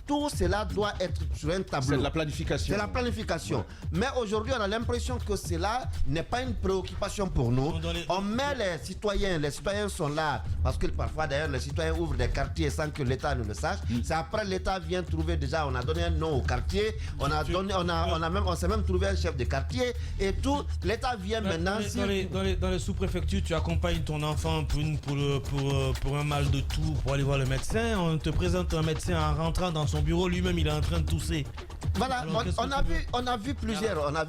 Tout cela doit être sur un tableau. C'est de la planification. C'est la planification. Mais aujourd'hui, on a l'impression que cela n'est pas une préoccupation pour nous. On met les citoyens sont là, parce que parfois d'ailleurs les citoyens ouvrent des quartiers sans que l'État ne le sache. C'est après l'État vient trouver déjà, on a donné un nom au quartier, on s'est même trouvé un chef de quartier et tout. L'État vient maintenant. Dans les sous-préfectures, tu accompagnes ton enfant pour un mal de toux, pour aller voir le médecin. On te présente un médecin en rentrant dans son bureau, lui-même il est en train de tousser. Voilà, alors, on a vu plusieurs. On a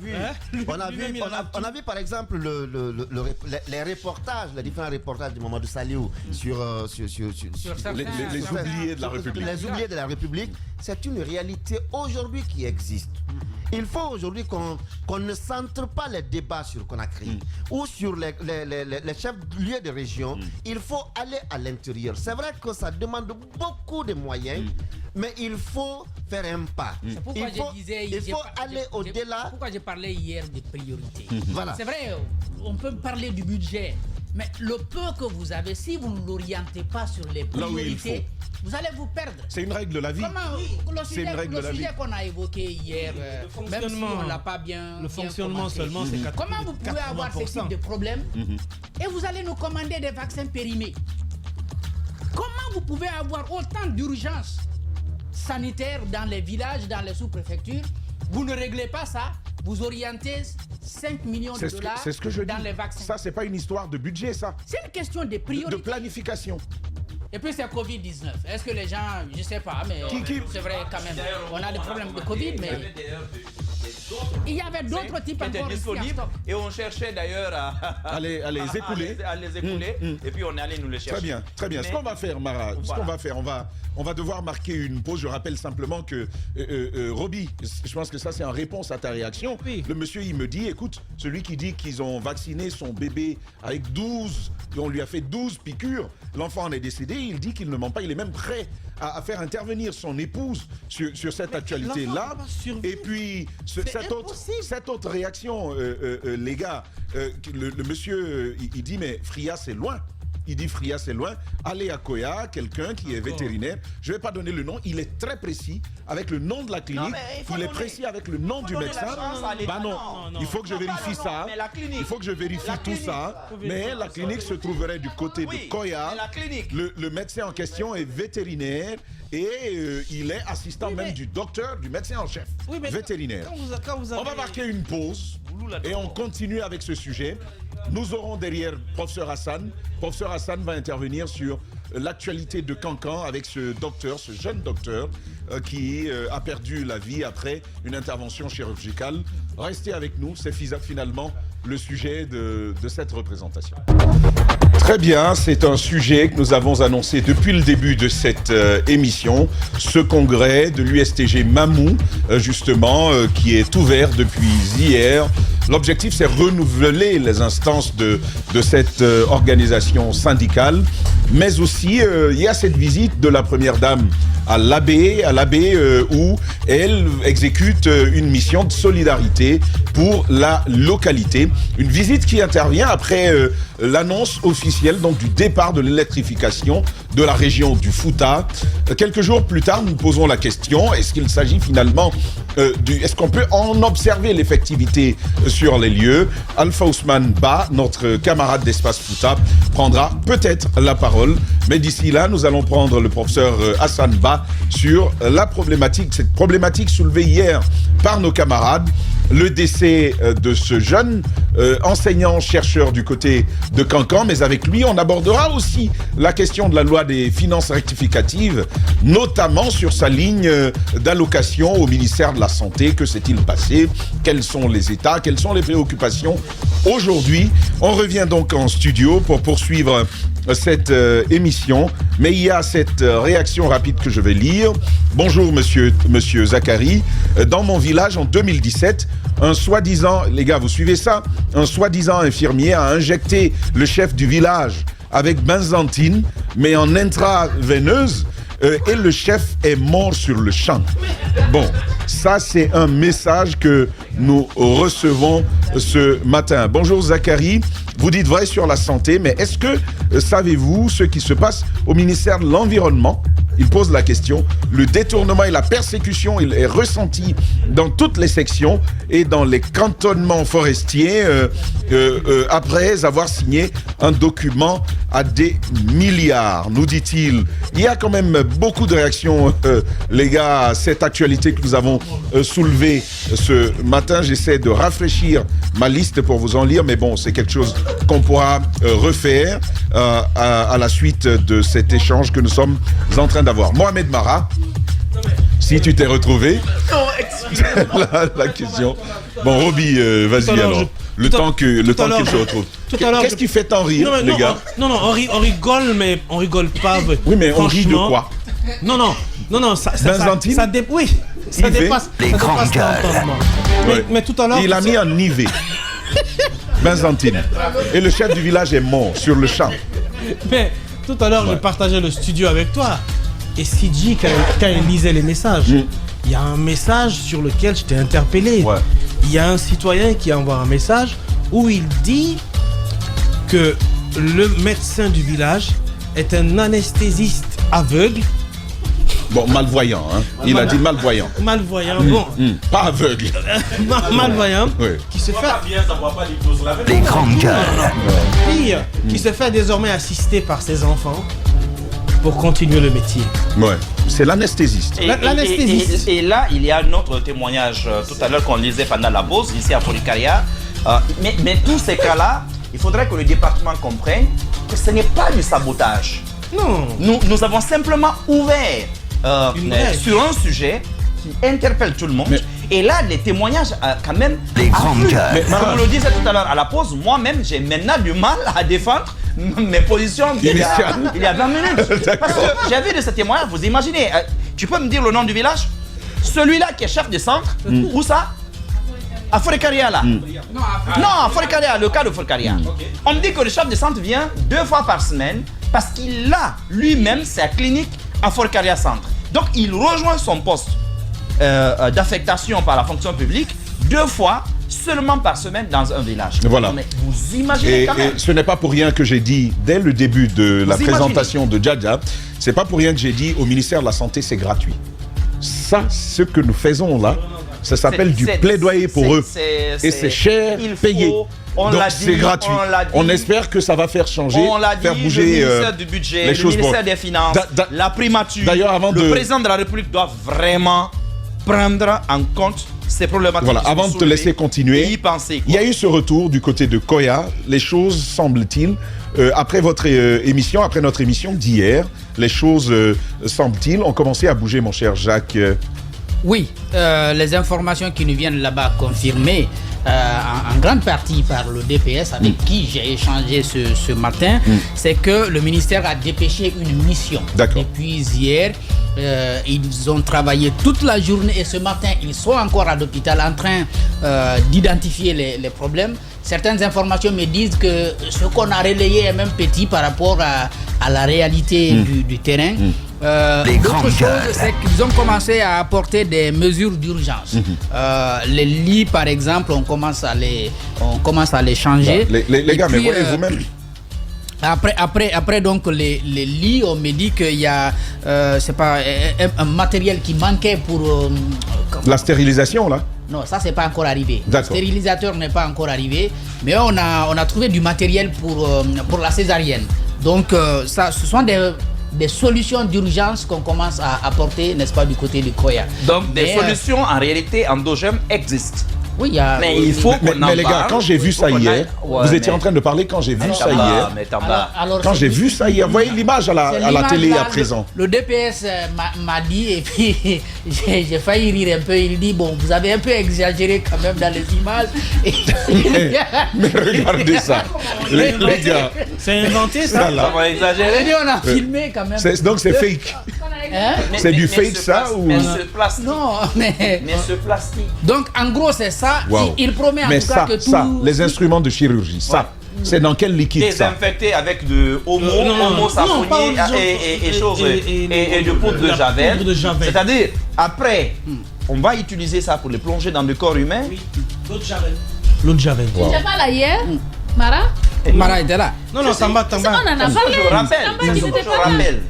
vu par exemple les reportages, les différents reportages du Mamadou Saliou sur les oubliés de la République. Les oubliés de la République, c'est une réalité aujourd'hui qui existe. Il faut aujourd'hui qu'on ne centre pas les débats sur Conakry ou sur les chefs-lieux de région. Il faut aller à l'intérieur. C'est vrai que ça demande beaucoup de moyens, mais il faut faire un pas. C'est pourquoi il faut aller au-delà. Pourquoi j'ai parlé hier de priorité. Voilà. C'est vrai, on peut parler du budget, mais le peu que vous avez, si vous ne l'orientez pas sur les priorités, vous allez vous perdre. C'est une règle de la vie. Le sujet qu'on a évoqué hier, même si on ne l'a pas bien. Le fonctionnement seulement, c'est 80%. Comment vous pouvez avoir ce type de problème et vous allez nous commander des vaccins périmés? Comment vous pouvez avoir autant d'urgences sanitaires dans les villages, dans les sous-préfectures? Vous ne réglez pas ça, vous orientez 5 millions de dollars dans les vaccins. Ça, c'est pas une histoire de budget, ça. C'est une question de priorité. De planification. Et puis c'est Covid-19. Est-ce que les gens, je sais pas, mais c'est vrai quand même. On a des problèmes de Covid, mais il y avait d'autres types encore disponibles et on cherchait d'ailleurs à les écouler. Et puis on est allé nous les chercher. Très bien, très bien. Ce qu'on va faire, Mara, on va devoir marquer une pause. Je rappelle simplement que Roby, je pense que ça c'est en réponse à ta réaction. Le monsieur, il me dit, écoute, celui qui dit qu'ils ont vacciné son bébé avec 12, on lui a fait 12 piqûres, l'enfant en est décédé, il dit qu'il ne ment pas, il est même prêt à faire intervenir son épouse sur cette actualité-là. Et puis, cette autre réaction, les gars, le monsieur, il dit, mais Fria, c'est loin. il dit Fria, c'est loin. Allez à Koya, quelqu'un qui est vétérinaire. Je ne vais pas donner le nom. Il est très précis avec le nom de la clinique. Il est précis avec le nom du médecin. Bah non, il faut que je vérifie ça. Il faut que je vérifie tout ça. Mais la clinique se trouverait du côté de Koya. Le médecin en question est vétérinaire et il est assistant même du docteur, du médecin en chef vétérinaire. On va marquer une pause et on continue avec ce sujet. Nous aurons derrière professeur Hassan. Professeur Hassan va intervenir sur l'actualité de Cancan avec ce docteur, ce jeune docteur qui a perdu la vie après une intervention chirurgicale. Restez avec nous, c'est finalement le sujet de cette représentation. Très bien, c'est un sujet que nous avons annoncé depuis le début de cette émission, ce congrès de l'USTG Mamou, justement, qui est ouvert depuis hier. L'objectif, c'est renouveler les instances de cette organisation syndicale, mais aussi, il y a cette visite de la Première Dame à l'Abbé où elle exécute une mission de solidarité pour la localité. Une visite qui intervient après l'annonce officielle donc, du départ de l'électrification de la région du Fouta. Quelques jours plus tard, nous posons la question, est-ce qu'il s'agit finalement est-ce qu'on peut en observer l'effectivité sur les lieux? Alpha Ousmane Ba, notre camarade d'Espace Fouta, prendra peut-être la parole. Mais d'ici là, nous allons prendre le professeur Hassan Ba sur cette problématique soulevée hier par nos camarades. Le décès de ce jeune enseignant-chercheur du côté de Cancan, mais avec lui, on abordera aussi la question de la loi des finances rectificatives, notamment sur sa ligne d'allocation au ministère de la Santé. Que s'est-il passé? Quels sont les états? Quelles sont les préoccupations aujourd'hui? On revient donc en studio pour poursuivre cette émission, mais il y a cette réaction rapide que je vais lire. Bonjour monsieur Zachary. Dans mon village en 2017, un soi-disant, les gars vous suivez ça, un soi-disant infirmier a injecté le chef du village avec benzantine, mais en intraveineuse, et le chef est mort sur le champ. Bon, ça c'est un message que nous recevons ce matin. Bonjour Zachary, vous dites vrai sur la santé, mais est-ce que savez-vous ce qui se passe au ministère de l'Environnement? Il pose la question. Le détournement et la persécution, il est ressenti dans toutes les sections et dans les cantonnements forestiers après avoir signé un document à des milliards, nous dit-il. Il y a quand même beaucoup de réactions, les gars, à cette actualité que nous avons soulevée ce matin. J'essaie de rafraîchir ma liste pour vous en lire, mais bon, c'est quelque chose qu'on pourra refaire à la suite de cet échange que nous sommes en train d'avoir. Mohamed Mara, si tu t'es retrouvé. Non, excusez-moi. la question. Bon, Roby, vas-y alors. Le temps qu'il se retrouve. Qu'est-ce qui fait tant rire, les gars? Non, on rigole, mais on rigole pas. Oui, mais on rit de quoi? Non, ça oui, ça dépasse. Les grandes gueules. Mais tout à l'heure. Il a mis un IV. Benzantine. Et le chef du village est mort sur le champ. Mais tout à l'heure, je partageais le studio avec toi. Et Sidji, quand il lisait les messages, il y a un message sur lequel je t'ai interpellé. Ouais. Il y a un citoyen qui envoie un message où il dit que le médecin du village est un anesthésiste aveugle. Bon, malvoyant, hein. Il a dit malvoyant. Malvoyant, bon. Pas aveugle. Malvoyant, qui se fait... Les grandes gueules. Pire, qui se fait désormais assister par ses enfants pour continuer le métier. Ouais, c'est l'anesthésiste. L'anesthésiste. Et là, il y a un autre témoignage tout à l'heure qu'on lisait pendant la pause, ici à Foricaria. Mais tous ces cas-là, il faudrait que le département comprenne que ce n'est pas du sabotage. Non. Nous avons simplement ouvert sur un sujet qui interpelle tout le monde. Et là, les témoignages, quand même, les grandes gueules. Comme on le disait tout à l'heure à la pause, moi-même, j'ai maintenant du mal à défendre mes positions il y a 20 minutes. Parce que j'ai vu de ces témoignages, vous imaginez, tu peux me dire le nom du village? Celui-là qui est chef de centre, où ça? À Foricaria, là. Non, à Foricaria, le cas de Foricaria. On me dit que le chef de centre vient 2 fois par semaine parce qu'il a lui-même sa clinique à Foricaria Centre. Donc, il rejoint son poste d'affectation par la fonction publique 2 fois seulement par semaine dans un village. Voilà. Mais vous imaginez quand même. Et ce n'est pas pour rien que j'ai dit, dès le début de la présentation de Djadja, c'est pas pour rien que j'ai dit au ministère de la Santé, c'est gratuit. Ça, ce que nous faisons là, ça s'appelle du plaidoyer pour eux. Et c'est cher, payé. Donc c'est gratuit. On espère que ça va faire changer, faire bouger le ministère du budget, les choses. Le ministère des Finances, la primature. D'ailleurs, le président de la République doit vraiment prendre en compte ces problématiques. Voilà, avant de te laisser continuer, y penser, il y a eu ce retour du côté de Koya. Les choses, semble-t-il, après votre émission, après notre émission d'hier, les choses, semble-t-il, ont commencé à bouger, mon cher Jacques. Oui, les informations qui nous viennent là-bas confirmées en grande partie par le DPS avec qui j'ai échangé ce matin, c'est que le ministère a dépêché une mission. Depuis hier, ils ont travaillé toute la journée et ce matin, ils sont encore à l'hôpital en train d'identifier les problèmes. Certaines informations me disent que ce qu'on a relayé est même petit par rapport à la réalité du terrain. L'autre chose, c'est qu'ils ont commencé à apporter des mesures d'urgence. Les lits, par exemple, on commence à les changer. Les gars, mais voyez vous-même. Après donc les lits, on me dit qu'il y a c'est pas un matériel qui manquait pour la stérilisation là. Non, ça c'est pas encore arrivé. Le stérilisateur n'est pas encore arrivé, mais on a trouvé du matériel pour la césarienne. Donc ça, ce sont des solutions d'urgence qu'on commence à apporter, n'est-ce pas, du côté du Koya. Donc des solutions en réalité endogènes existent. Oui, il y a. Mais il faut qu'on en mais les gars, quand j'ai vu ça hier, vous étiez en train de parler quand j'ai vu ça hier. Quand j'ai vu ça hier, vous voyez l'image à la télé à présent. Le DPS m'a dit, et puis j'ai failli rire un peu. Il dit, bon, vous avez un peu exagéré quand même dans les images. Mais regardez ça. Les gars. C'est inventé ça. On va exagérer. On a filmé quand même. Donc c'est fake. C'est du fake ça ou... Mais ce plastique. Non, mais ce plastique. Donc en gros c'est ça. Wow. Il promet en tout cas que tout... ça, les instruments de chirurgie, ça, c'est dans quel liquide ça? Désinfecté avec de homo savonnier et choses et de poudre de javel. C'est-à-dire, après, on va utiliser ça pour les plonger dans le corps humain. Oui, l'eau de javel. L'eau de javel. Tu n'es pas là hier, Mara? Mara était là. Non, Tamba. On en a parlé. Je rappelle.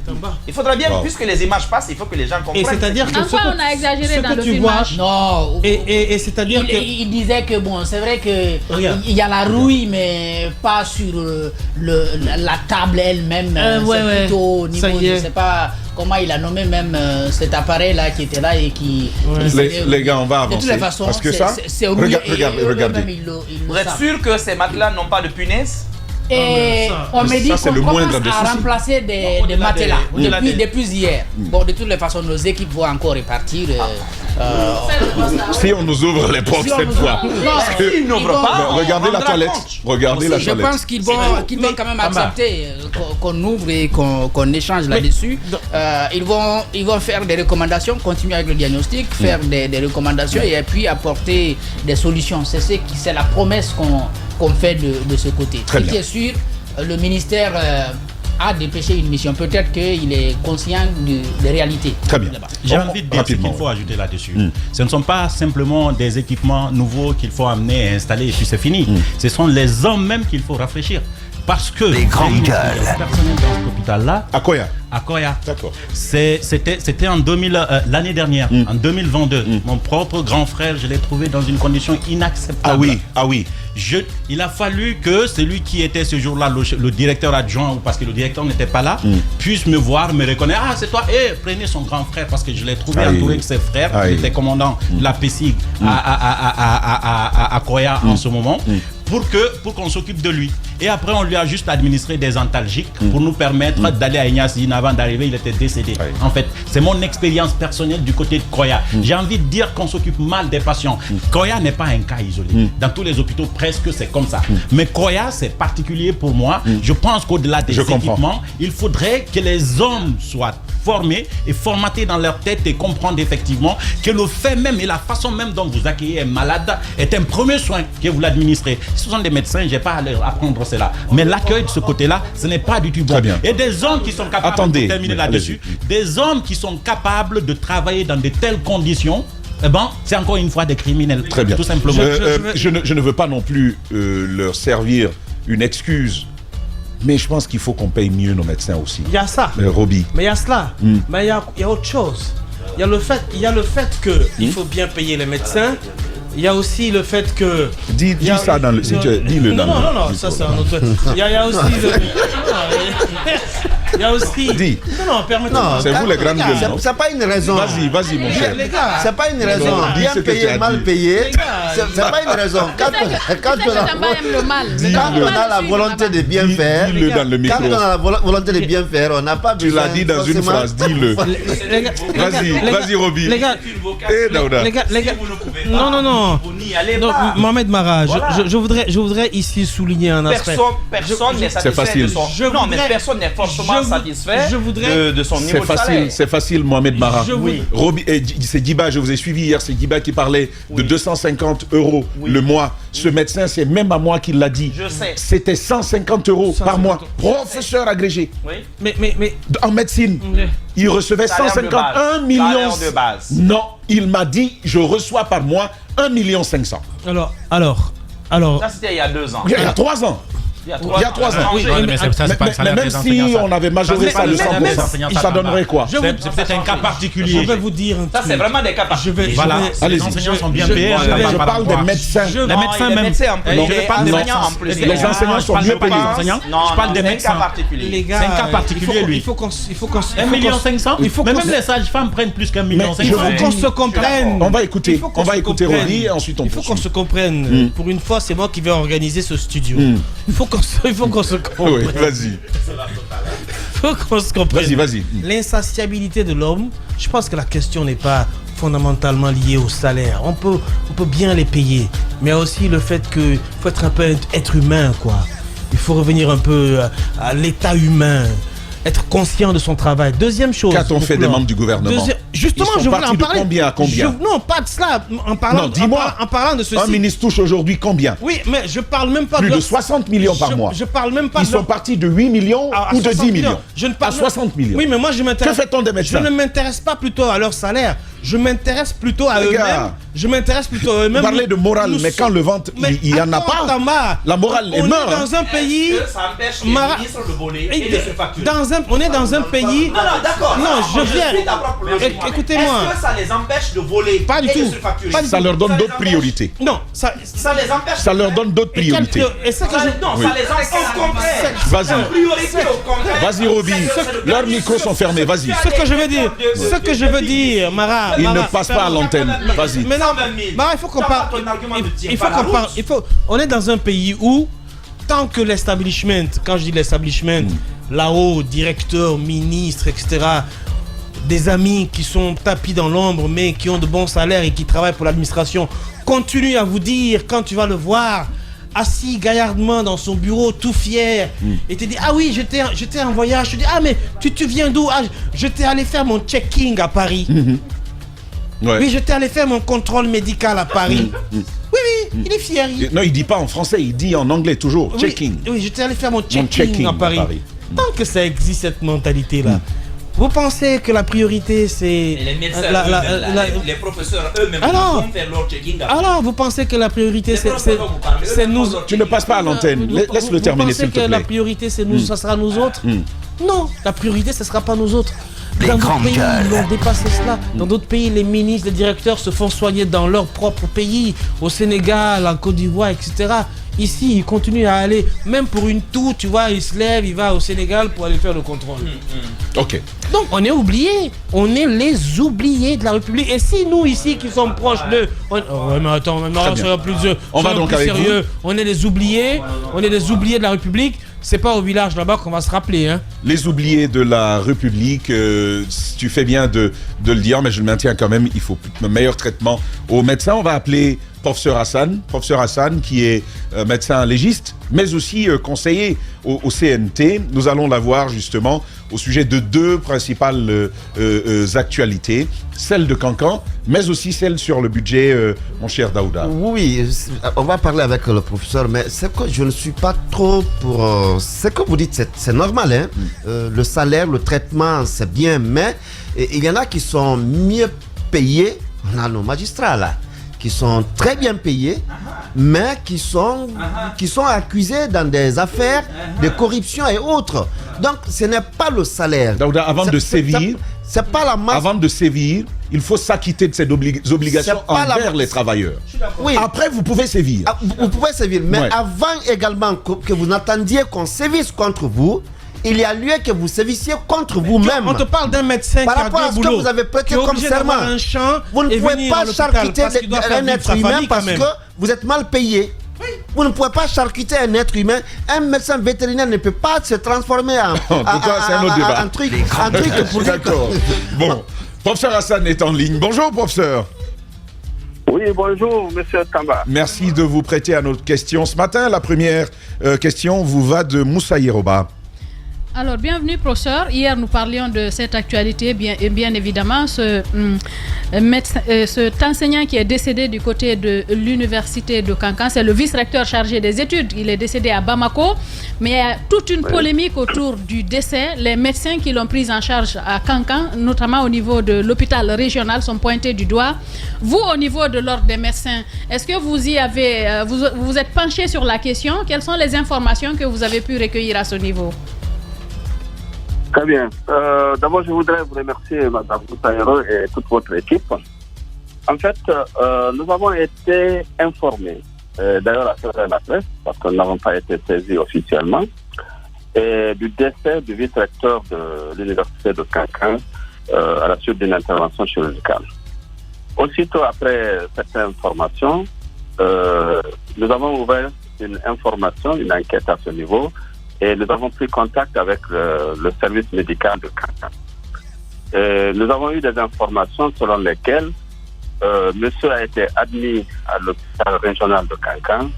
Il faudra bien, puisque les images passent, il faut que les gens comprennent. Et c'est-à-dire que quoi on a exagéré dans le filmage? Non. Et c'est-à-dire que... Il disait que bon, c'est vrai que il y a la rouille, mais pas sur la table elle-même. C'est plutôt au niveau, je ne sais pas comment il a nommé même cet appareil-là qui était là et qui... Les gars, on va avancer. De toutes les façons, parce que ça, c'est rouillé. regardez. Vous êtes sûr que ces matelas n'ont pas de punaise? Et on me dit qu'on commence à remplacer des matelas depuis hier. Bon, de toutes les façons, nos équipes vont encore repartir. Si on nous ouvre les portes cette fois. Ils n'ouvrent pas. Regardez la toilette. Regardez la toilette. Je pense qu'ils vont quand même accepter qu'on ouvre et qu'on échange là-dessus. Ils vont faire des recommandations, continuer avec le diagnostic, faire des recommandations et puis apporter des solutions. C'est la promesse qu'on fait de ce côté. Ce qui est sûr, le ministère a dépêché une mission. Peut-être qu'il est conscient des réalités. Très bien. J'ai envie de dire ce qu'il faut ajouter là-dessus. Ce ne sont pas simplement des équipements nouveaux qu'il faut amener et installer et puis c'est fini. Ce sont les hommes même qu'il faut rafraîchir. Parce que les grandes gueules. Personnel dans cet hôpital-là. À Koya. À Koya. D'accord. C'était en l'année dernière, en 2022. Mon propre grand frère, je l'ai trouvé dans une condition inacceptable. Ah oui. Il a fallu que celui qui était ce jour-là, le directeur adjoint, parce que le directeur n'était pas là, puisse me voir, me reconnaître. Ah, c'est toi. Prenez son grand frère, parce que je l'ai trouvé entouré de ses frères, qui étaient commandants de la PSIG à Koya en ce moment. Pour qu'on s'occupe de lui. Et après, on lui a juste administré des antalgiques pour nous permettre d'aller à Ignace. Avant d'arriver, il était décédé. En fait, c'est mon expérience personnelle du côté de Koya. J'ai envie de dire qu'on s'occupe mal des patients. Koya n'est pas un cas isolé. Dans tous les hôpitaux, presque, c'est comme ça. Mais Koya, c'est particulier pour moi. Je pense qu'au-delà des équipements, il faudrait que les hommes soient formés et formatés dans leur tête et comprendre effectivement que le fait même et la façon même dont vous accueillez un malade est un premier soin que vous l'administrez. Ce sont des médecins, je n'ai pas à leur apprendre cela. Mais l'accueil de ce côté-là, ce n'est pas du tout bon. Et des hommes qui sont capables, de terminer là-dessus, des hommes qui sont capables de travailler dans de telles conditions, eh ben, c'est encore une fois des criminels. Très bien. Tout simplement. Je ne veux pas non plus leur servir une excuse, mais je pense qu'il faut qu'on paye mieux nos médecins aussi. Il y a ça. Roby. Mais il y a cela. Mais il y a autre chose. Il y a le fait qu'il faut bien payer les médecins. Il y a aussi le fait que... Dis ça dans le... Dis-le dans non, ça c'est un autre... Il y a aussi le... Il y a aussi... Dis. Non, permettez-moi. C'est vous les grandes gueules, non? C'est pas une raison. Vas-y, mon cher. Les gars, c'est pas une raison. Non, dis Bien ce que tu payé, as mal dit. payé, c'est pas une raison. Quand on a la volonté de bien faire, Dis-le dans le micro. quand on a la volonté de bien faire, on n'a pas Tu besoin... l'as dit dans une phrase, dis-le. Vas-y, Roby. Les gars, Eh, Daouda. les gars, non. Mohamed Mara, je voudrais ici souligner un aspect. Personne n'est C'est facile. satisfait. Non, mais personne n'est forcément satisfait de son niveau de salaire. C'est facile, Mohamed Mara. Roby, c'est Diba, je vous ai suivi hier, c'est Diba qui parlait de 250 € le mois. Ce médecin, c'est même à moi qu'il l'a dit. Je sais. C'était 150 € par mois. Professeur agrégé. Oui. Mais En médecine. Il recevait Salaire de 151 base. millions. Salaire de base. Non, il m'a dit, je reçois par mois 1,5 million. alors. Ça, c'était il y a 2 ans. Il y a 3 ans. Il y a 3 ans. Oui, mais ça, c'est pas le salaire même des si enseignants, ça. on avait majoré ça de 100%, ça donnerait quoi? C'est peut-être un cas Je particulier. vais vous dire un Ça, truc. c'est vraiment des cas particuliers. Voilà, les Allez-y. enseignants sont bien je- payés. je- Je parle des médecins. Les médecins les même. médecins en plus. Non, Les je parle des enseignants en plus. Les enseignants sont mieux payés. Je parle des C'est un médecins. cas particulier. Les gars, C'est un cas particulier, lui. Il faut qu'on 1,5 million. Mais même les sages-femmes prennent plus qu'1,5 million. Mais il faut qu'on se comprenne. On va écouter. Il faut qu'on On va se écouter comprenne. Roby et ensuite on Il faut qu'on poursuit. se comprenne. Pour une fois, c'est moi qui vais organiser ce studio. Il faut qu'on se comprenne. Oui, vas-y. Il faut qu'on se comprenne. Vas-y. L'insatiabilité de l'homme, je pense que la question n'est pas fondamentalement liée au salaire. On peut bien les payer, mais aussi le fait qu'il faut être un peu être humain, quoi. Il faut revenir un peu à l'état humain, être conscient de son travail. Deuxième chose. Qu'a-t-on fait des membres du gouvernement? Justement, Ils sont je voulais partis en de parler. combien à combien? Non, pas de cela. En parlant, Non, dis-moi. en parlant de ceci. Un ministre touche aujourd'hui combien? Oui, mais je parle même pas Plus de de 60 millions par mois. Je parle même pas Ils de sont partis de 8 millions à ou de 60 10 millions. Je ne parle à 60 millions. Oui, mais moi je m'intéresse. Que fait-on des Je médecins? ne m'intéresse pas plutôt à leur salaire. Je m'intéresse plutôt à Les eux-mêmes. gars, Je m'intéresse plutôt à eux-mêmes. Vous parlez de morale, Nous mais sommes- quand le ventre, Mais il n'y en a attends, pas. Thomas, La morale est on meurt. est dans un pays. Ça empêche les Mara- ministres de voler et de se facturer. On est dans un pays. Non, d'accord. Non, je viens. suis d'accord pour le Éc- jugement. écoutez-moi. Est-ce que ça les empêche de voler Pas du et tout. de se facturer? Pas du Ça leur donne Ça les d'autres empêche. priorités. Non, ça. Ça les empêche. Ça leur donne d'autres priorités. Et ça que Ça je. les- Non, Oui. ça les empêche. Au contraire. Vas-y. Priorité au contraire. Vas-y, Roby. Leurs micros sont fermés. Vas-y. Ce que je veux dire, Mara. Ils ne Mara- passent pas à l'antenne. Vas-y. Mais non, 120 000. Mara, il faut qu'on Ça parle. va, ton argument ne tient Il faut pas la qu'on parle. route. On est dans un pays où, tant que l'establishment, quand je dis l'establishment, là-haut, directeur, ministre, etc., des amis qui sont tapis dans l'ombre, mais qui ont de bons salaires et qui travaillent pour l'administration, continuent à vous dire, quand tu vas le voir, assis gaillardement dans son bureau, tout fier, et te dit, ah oui, j'étais en voyage. Je dis, ah mais tu viens d'où? Ah, j'étais allé faire mon checking à Paris. Ouais. Oui, j'étais allé faire mon contrôle médical à Paris. Oui, il est fier. Non, il dit pas en français, il dit en anglais toujours. Oui, Checking. Oui, j'étais allé faire mon checking, checking à Paris. à Paris. Tant que ça existe, cette mentalité-là, vous pensez que la priorité, c'est... Et les médecins, les professeurs eux-mêmes, Alors, vont faire leur checking. alors, vous pensez que la priorité, c'est nous... Tu ne passes pas à l'antenne. Laisse-le terminer, s'il te Vous pensez que la plaît. priorité, c'est nous, ça sera nous autres? Non, la priorité, ce ne sera pas nous autres. Les Dans d'autres grandes pays, gueules. ils ont dépassé cela. Dans d'autres pays, les ministres, les directeurs se font soigner dans leur propre pays. Au Sénégal, en Côte d'Ivoire, etc. Ici, ils continuent à aller, même pour une toux, tu vois, il se lève, il va au Sénégal pour aller faire le contrôle. Ok. Donc, on est oubliés. On est les oubliés de la République. Et si nous, ici, qui sommes proches de... Oh, ouais, mais attends, maintenant, bien. soyons plus, On va soyons donc plus avec sérieux. On est les oubliés. On est les oubliés de la République. C'est pas au village là-bas qu'on va se rappeler, hein. Les oubliés de la République, tu fais bien de le dire, mais je le maintiens quand même, il faut un meilleur traitement aux médecins. On va appeler Professeur Hassan qui est médecin légiste, mais aussi conseiller au CNT. Nous allons l'avoir justement au sujet de deux principales actualités, celle de Cancan, mais aussi celle sur le budget, mon cher Daouda. Oui, on va parler avec le professeur, mais c'est que je ne suis pas trop pour... ce que vous dites, c'est normal, hein. Le salaire, le traitement, c'est bien, mais il y en a qui sont mieux payés On a nos magistrats là, qui sont très bien payés, mais qui sont accusés dans des affaires de corruption et autres. Donc, ce n'est pas le salaire. Donc, avant de sévir, c'est pas la masse. Avant de sévir, il faut s'acquitter de ses obligations envers les travailleurs. Oui. Après, vous pouvez sévir. Vous pouvez sévir, mais avant également que vous n'attendiez qu'on sévisse contre vous, il y a lieu que vous sévissiez contre vous-même. On te parle d'un médecin par qui a rapport à ce boulot, que vous avez prêté comme serment. Un champ vous ne pouvez pas charcuter un être humain parce que vous êtes mal payé. Oui. Vous ne pouvez pas charcuter un être humain. Un médecin vétérinaire ne peut pas se transformer en un truc pour dire. D'accord. Bon, professeur Hassan est en ligne. Bonjour, professeur. Oui, bonjour, monsieur Tamba. Merci de vous prêter à notre question. Ce matin, la première question vous va de Moussa Yeroba. Alors, bienvenue, professeur. Hier, nous parlions de cette actualité, bien évidemment. Cet enseignant qui est décédé du côté de l'université de Kankan, c'est le vice-recteur chargé des études. Il est décédé à Bamako. Mais il y a toute une polémique autour du décès. Les médecins qui l'ont pris en charge à Kankan, notamment au niveau de l'hôpital régional, sont pointés du doigt. Vous, au niveau de l'ordre des médecins, est-ce que vous y avez, vous êtes penché sur la question? Quelles sont les informations que vous avez pu recueillir à ce niveau? Très bien. D'abord, je voudrais vous remercier, Mme Boutaïro, et toute votre équipe. En fait, nous avons été informés, d'ailleurs à travers la presse, parce que nous n'avons pas été saisis officiellement, et du décès du vice-recteur de l'université de Kankan à la suite d'une intervention chirurgicale. Aussitôt après cette information, nous avons ouvert une information, une enquête à ce niveau, et nous avons pris contact avec le service médical de Kankan. Nous avons eu des informations selon lesquelles monsieur a été admis à l'hôpital régional de Kankan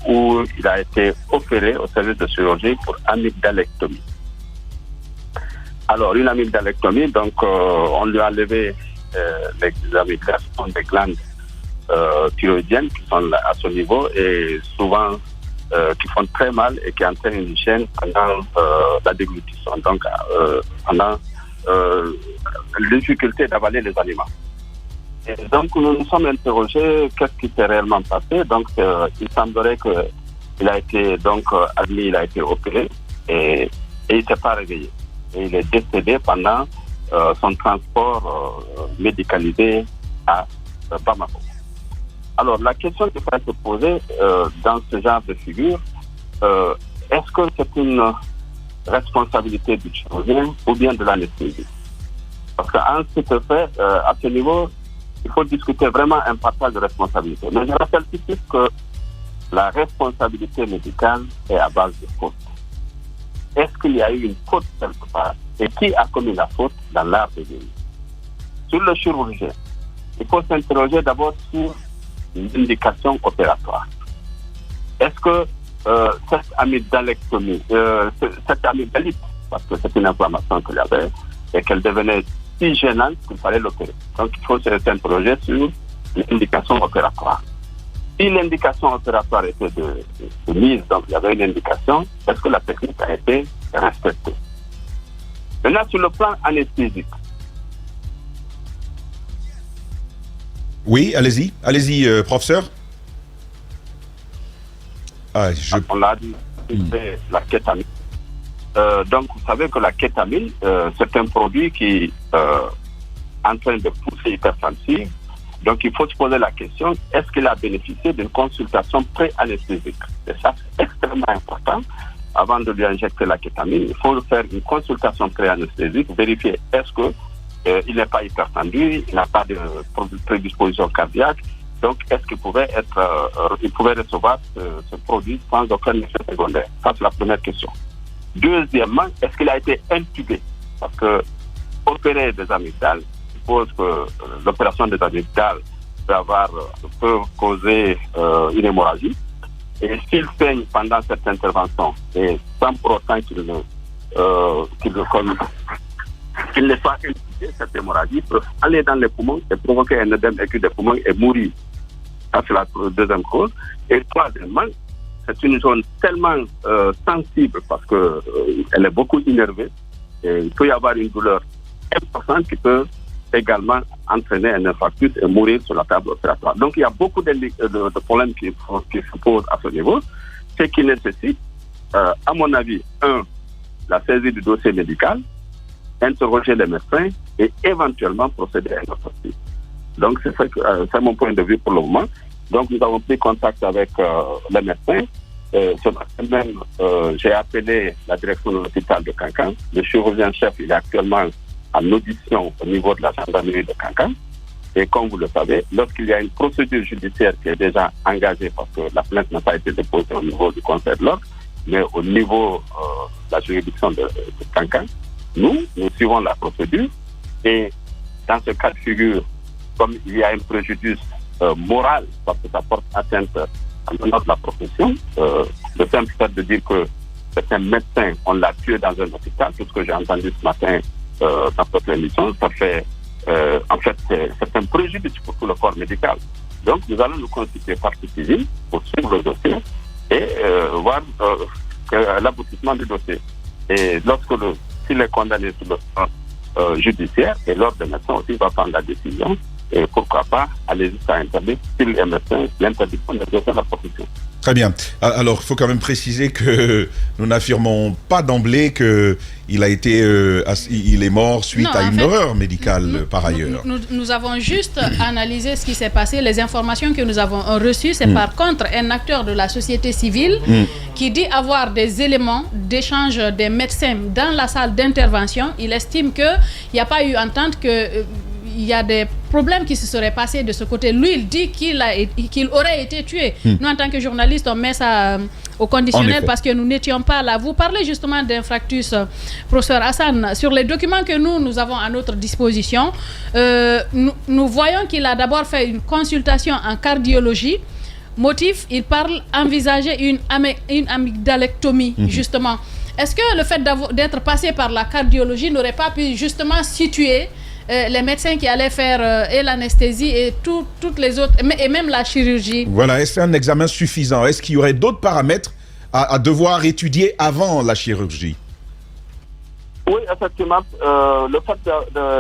où il a été opéré au service de chirurgie pour amygdalectomie. Alors, une amygdalectomie, donc on lui a enlevé les amygdales, des glandes thyroïdiennes qui sont à ce niveau et souvent qui font très mal et qui entraînent une gêne pendant la déglutition, donc pendant la difficulté d'avaler les aliments. Et donc nous nous sommes interrogés qu'est-ce qui s'est réellement passé. Donc il semblerait qu'il a été donc admis, il a été opéré et il ne s'est pas réveillé. Et il est décédé pendant son transport médicalisé à Bamako. Alors, la question qui peut être posée dans ce genre de figure, est-ce que c'est une responsabilité du chirurgien ou bien de l'anesthésie? Parce qu'en ce qui se fait, à ce niveau, il faut discuter vraiment un partage de responsabilité. Mais je rappelle tout de suite que la responsabilité médicale est à base de faute. Est-ce qu'il y a eu une faute quelque part? Et qui a commis la faute dans l'art de vivre? Sur le chirurgien, il faut s'interroger d'abord sur l'indication opératoire. Est-ce que cette amygdalectomie, cette amygdalite, parce que c'est une inflammation qu'il y avait, et qu'elle devenait si gênante qu'il fallait l'opérer. Donc il faut s'interroger sur l'indication opératoire. Si l'indication opératoire était de mise, donc il y avait une indication, est-ce que la technique a été respectée? Maintenant, sur le plan anesthésique. Oui, allez-y, professeur. On l'a dit, c'est la kétamine. Donc, vous savez que la kétamine, c'est un produit qui est en train de pousser l'hypertension. Donc, il faut se poser la question, est-ce qu'il a bénéficié d'une consultation pré-anesthésique? Et ça, c'est extrêmement important. Avant de lui injecter la kétamine, il faut faire une consultation pré-anesthésique, vérifier est-ce que il n'est pas hypertendu, il n'a pas de prédisposition cardiaque. Donc, est-ce qu'il pouvait il pouvait recevoir ce produit sans aucun effet secondaire? Ça, c'est la première question. Deuxièmement, est-ce qu'il a été intubé? Parce que opérer des amygdales suppose que l'opération des amygdales peut causer une hémorragie. Et s'il saigne pendant cette intervention, et sans pour autant qu'il n'est pas intubé, cette hémorragie peut aller dans les poumons et provoquer un œdème aigu des poumons et mourir. Ça, c'est la deuxième cause. Et troisièmement, c'est une zone tellement sensible parce qu'elle est beaucoup innervée. Et il peut y avoir une douleur importante qui peut également entraîner un infarctus et mourir sur la table opératoire. Donc il y a beaucoup de problèmes qui se posent à ce niveau, ce qui nécessite, à mon avis, la saisie du dossier médical, interroger les médecins et éventuellement procéder à une autopsie. Donc c'est mon point de vue pour le moment. Donc nous avons pris contact avec les médecins. Ce matin même, j'ai appelé la direction de l'hôpital de Kankan. Le chirurgien-chef, il est actuellement en audition au niveau de la gendarmerie de Kankan. Et comme vous le savez, lorsqu'il y a une procédure judiciaire qui est déjà engagée, parce que la plainte n'a pas été déposée au niveau du Conseil de l'ordre, mais au niveau de la juridiction de Kankan, nous suivons la procédure. Et dans ce cas de figure, comme il y a un préjudice moral, parce que ça porte atteinte à l'honneur de la profession, le simple fait de dire que certains médecins, on l'a tué dans un hôpital, tout ce que j'ai entendu ce matin dans votre émission, ça fait, en fait, c'est un préjudice pour tout le corps médical. Donc, nous allons nous constituer partie civile pour suivre le dossier et voir l'aboutissement du dossier. Et s'il est condamné sur le plan judiciaire, et l'ordre des médecins aussi va prendre la décision. Et pourquoi pas aller jusqu'à interdire, s'il est médecin, l'interdiction d'exercer la profession. Très bien. Alors, il faut quand même préciser que nous n'affirmons pas d'emblée qu'il est mort suite à une erreur médicale par ailleurs. Nous avons juste analysé ce qui s'est passé, les informations que nous avons reçues. C'est par contre un acteur de la société civile qui dit avoir des éléments d'échange des médecins dans la salle d'intervention. Il estime qu'il n'y a pas eu entente, il y a des problèmes qui se seraient passés de ce côté. Lui, il dit qu'il aurait été tué. Nous, en tant que journalistes, on met ça au conditionnel parce que nous n'étions pas là. Vous parlez justement d'infarctus, professeur Hassan. Sur les documents que nous avons à notre disposition, nous voyons qu'il a d'abord fait une consultation en cardiologie. Motif, il parle envisager une amygdalectomie, justement. Est-ce que le fait d'être passé par la cardiologie n'aurait pas pu justement situer les médecins qui allaient faire et l'anesthésie et toutes les autres, et même la chirurgie? Voilà, est-ce un examen suffisant? Est-ce qu'il y aurait d'autres paramètres à devoir étudier avant la chirurgie? Oui, effectivement, le fait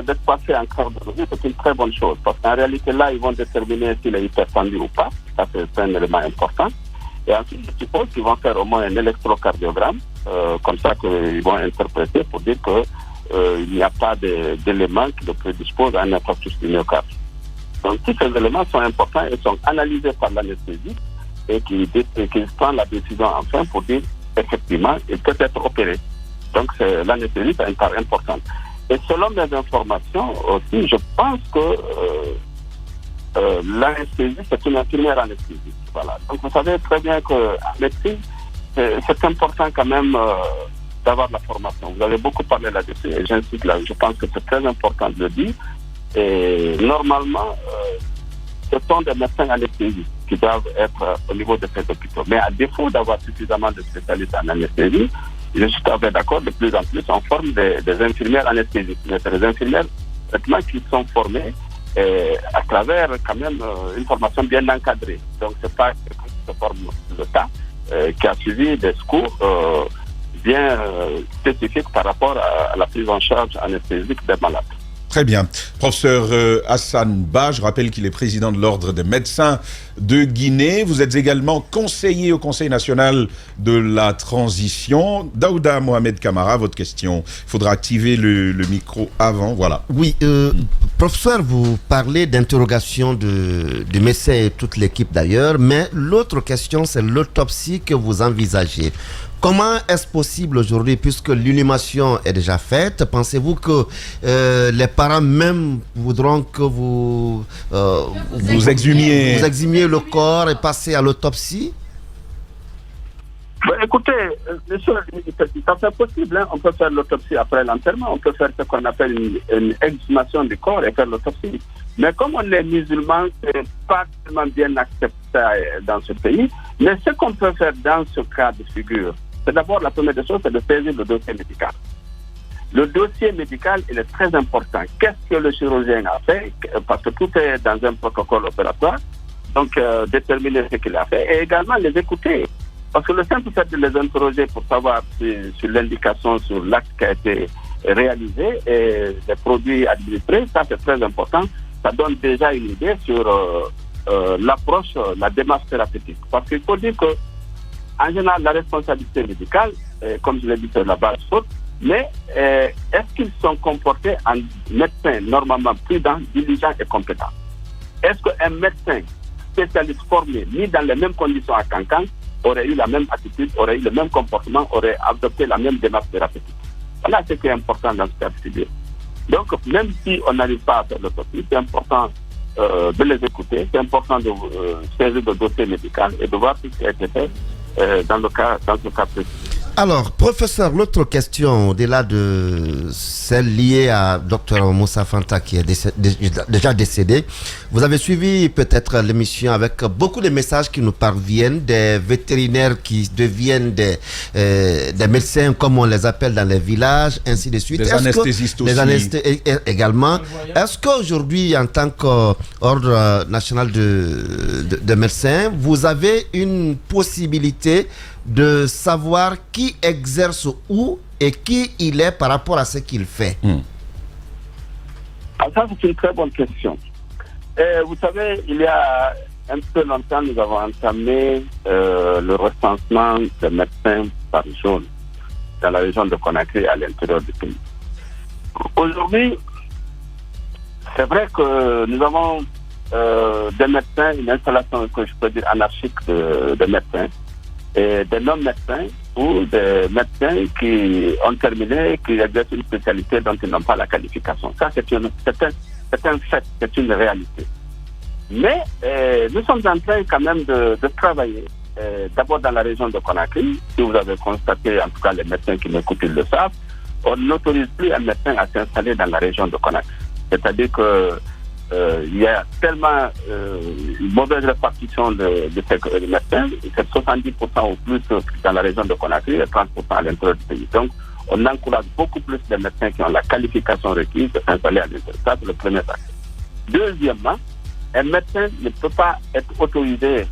d'être passé en cardiologie, c'est une très bonne chose, parce qu'en réalité, là, ils vont déterminer s'il est hypertendu ou pas. Ça, c'est un élément important. Et ensuite, je suppose qu'ils vont faire au moins un électrocardiogramme, comme ça qu'ils vont interpréter pour dire que il n'y a pas d'éléments qui le prédisposent à un infarctus du myocarde. Donc tous ces éléments sont importants et sont analysés par l'anesthésie et qui prend la décision enfin pour dire effectivement il peut être opéré. Donc l'anesthésie c'est une part importante. Et selon mes informations aussi, je pense que l'anesthésie c'est une infirmière anesthésiste. Voilà. Donc vous savez très bien qu'en médecine c'est important quand même d'avoir la formation. Vous avez beaucoup parlé là-dessus et j'insiste là. Je pense que c'est très important de le dire. Et normalement, ce sont des médecins anesthésistes qui doivent être au niveau de ces hôpitaux. Mais à défaut d'avoir suffisamment de spécialistes en anesthésie, je suis tout à fait d'accord, de plus en plus on forme des infirmières anesthésistes. Mais c'est des infirmières qui sont formées à travers quand même une formation bien encadrée. Donc c'est pas quelqu'un qui se forme le tas, qui a suivi des cours bien spécifique par rapport à la prise en charge anesthésique des malades. Très bien. Professeur Hassan Ba, je rappelle qu'il est président de l'Ordre des médecins de Guinée. Vous êtes également conseiller au Conseil national de la transition. Daouda Mohamed Kamara, votre question. Il faudra activer le micro avant. Voilà. Oui, professeur, vous parlez d'interrogation de médecins et toute l'équipe d'ailleurs, mais l'autre question, c'est l'autopsie que vous envisagez. Comment est-ce possible aujourd'hui, puisque l'inhumation est déjà faite? Pensez-vous que les parents même voudront que vous exhumiez le corps et passez à l'autopsie? Écoutez, ça c'est possible. Hein. On peut faire l'autopsie après l'enterrement. On peut faire ce qu'on appelle une exhumation du corps et faire l'autopsie. Mais comme on est musulman, c'est pas tellement bien accepté dans ce pays. Mais ce qu'on peut faire dans ce cas de figure, c'est d'abord, la première des choses, c'est de saisir le dossier médical. Le dossier médical, il est très important. Qu'est-ce que le chirurgien a fait? Parce que tout est dans un protocole opératoire. Donc, déterminer ce qu'il a fait et également les écouter. Parce que le simple fait de les interroger pour savoir sur l'indication, sur l'acte qui a été réalisés et les produits administrés. Ça, c'est très important. Ça donne déjà une idée sur l'approche, la démarche thérapeutique. Parce qu'il faut dire que, en général, la responsabilité médicale, comme je l'ai dit, c'est la base faute. Mais est-ce qu'ils sont comportés en médecins normalement prudents, diligents et compétents? Est-ce qu'un médecin spécialiste formé, mis dans les mêmes conditions à Cancan, aurait eu la même attitude, aurait eu le même comportement, aurait adopté la même démarche thérapeutique? Voilà ce qui est important dans ce cas de figure. Donc, même si on n'arrive pas à faire l'autopsie, c'est important de les écouter, c'est important de saisir le dossier médical et de voir ce qui a été fait dans ce cas précis. Alors, professeur, l'autre question, au-delà de celle liée à Dr Moussa Fanta qui est déjà décédé, vous avez suivi peut-être l'émission avec beaucoup de messages qui nous parviennent, des vétérinaires qui deviennent des médecins comme on les appelle dans les villages, ainsi de suite. Des anesthésistes aussi. Des anesthésistes également. Est-ce qu'aujourd'hui, en tant qu'ordre national de médecins, vous avez une possibilité de savoir qui exerce où et qui il est par rapport à ce qu'il fait? Alors ça, c'est une très bonne question. Vous savez, il y a un peu longtemps, nous avons entamé le recensement des médecins par zone dans la région de Conakry à l'intérieur du pays. Aujourd'hui, c'est vrai que nous avons des médecins, une installation que je peux dire anarchique de médecins, et des non-médecins ou des médecins qui ont terminé, qui exercent une spécialité dont ils n'ont pas la qualification. Ça, c'est un fait, c'est une réalité. Mais nous sommes en train quand même de travailler, d'abord dans la région de Conakry. Si vous avez constaté, en tout cas les médecins qui m'écoutent, ils le savent, on n'autorise plus un médecin à s'installer dans la région de Conakry. C'est-à-dire que il y a tellement une mauvaise répartition de ces médecins, c'est 70% ou plus dans la région de Conakry et 30% à l'intérieur du pays. Donc, on encourage beaucoup plus de médecins qui ont la qualification requise de s'installer à l'intérieur. Ça, c'est le premier aspect. Deuxièmement, un médecin ne peut pas être autorisé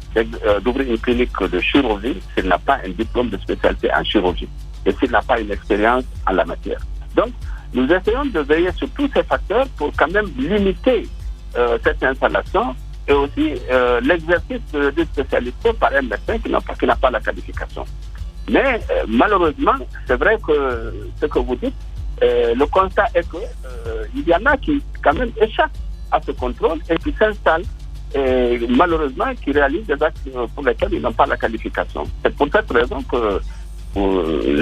d'ouvrir une clinique de chirurgie s'il n'a pas un diplôme de spécialité en chirurgie et s'il n'a pas une expérience en la matière. Donc, nous essayons de veiller sur tous ces facteurs pour quand même limiter cette installation et aussi l'exercice de spécialité par un médecin qui n'a pas la qualification. Mais malheureusement, c'est vrai que ce que vous dites, le constat est que il y en a qui quand même échappent à ce contrôle et qui s'installent et malheureusement qui réalisent des actes pour lesquels ils n'ont pas la qualification. C'est pour cette raison que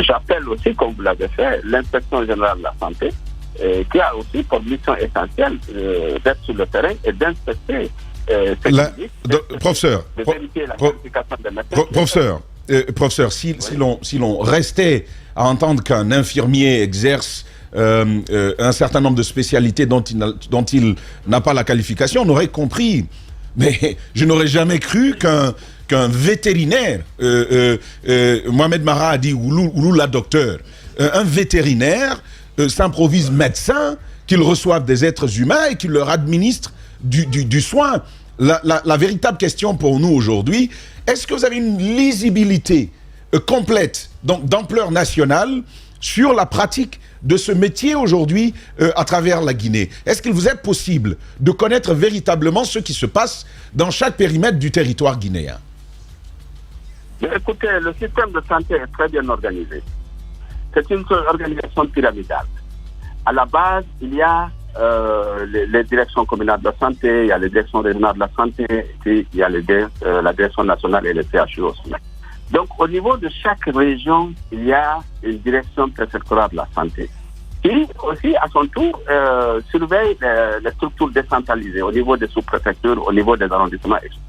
j'appelle aussi, comme vous l'avez fait, l'inspection générale de la santé, qui a aussi pour mission essentielle d'être sur le terrain et d'inspecter ces cliniques, professeur, de vérifier la qualification des médecins. Professeur, si l'on restait à entendre qu'un infirmier exerce un certain nombre de spécialités dont il n'a pas la qualification, on aurait compris. Mais je n'aurais jamais cru qu'un vétérinaire, Mohamed Mara a dit Oulou la docteur, un vétérinaire s'improvise médecin, qu'il reçoive des êtres humains et qu'il leur administre du soin. La véritable question pour nous aujourd'hui, est-ce que vous avez une lisibilité complète, donc d'ampleur nationale, sur la pratique de ce métier aujourd'hui à travers la Guinée? Est-ce qu'il vous est possible de connaître véritablement ce qui se passe dans chaque périmètre du territoire guinéen? Écoutez, le système de santé est très bien organisé. C'est une organisation pyramidale. À la base, il y a les directions communales de la santé, il y a les directions régionales de la santé, et il y a la direction nationale et les CHU aussi. Donc, au niveau de chaque région, il y a une direction préfectorale de la santé qui aussi, à son tour, surveille les structures décentralisées au niveau des sous-préfectures, au niveau des arrondissements, etc.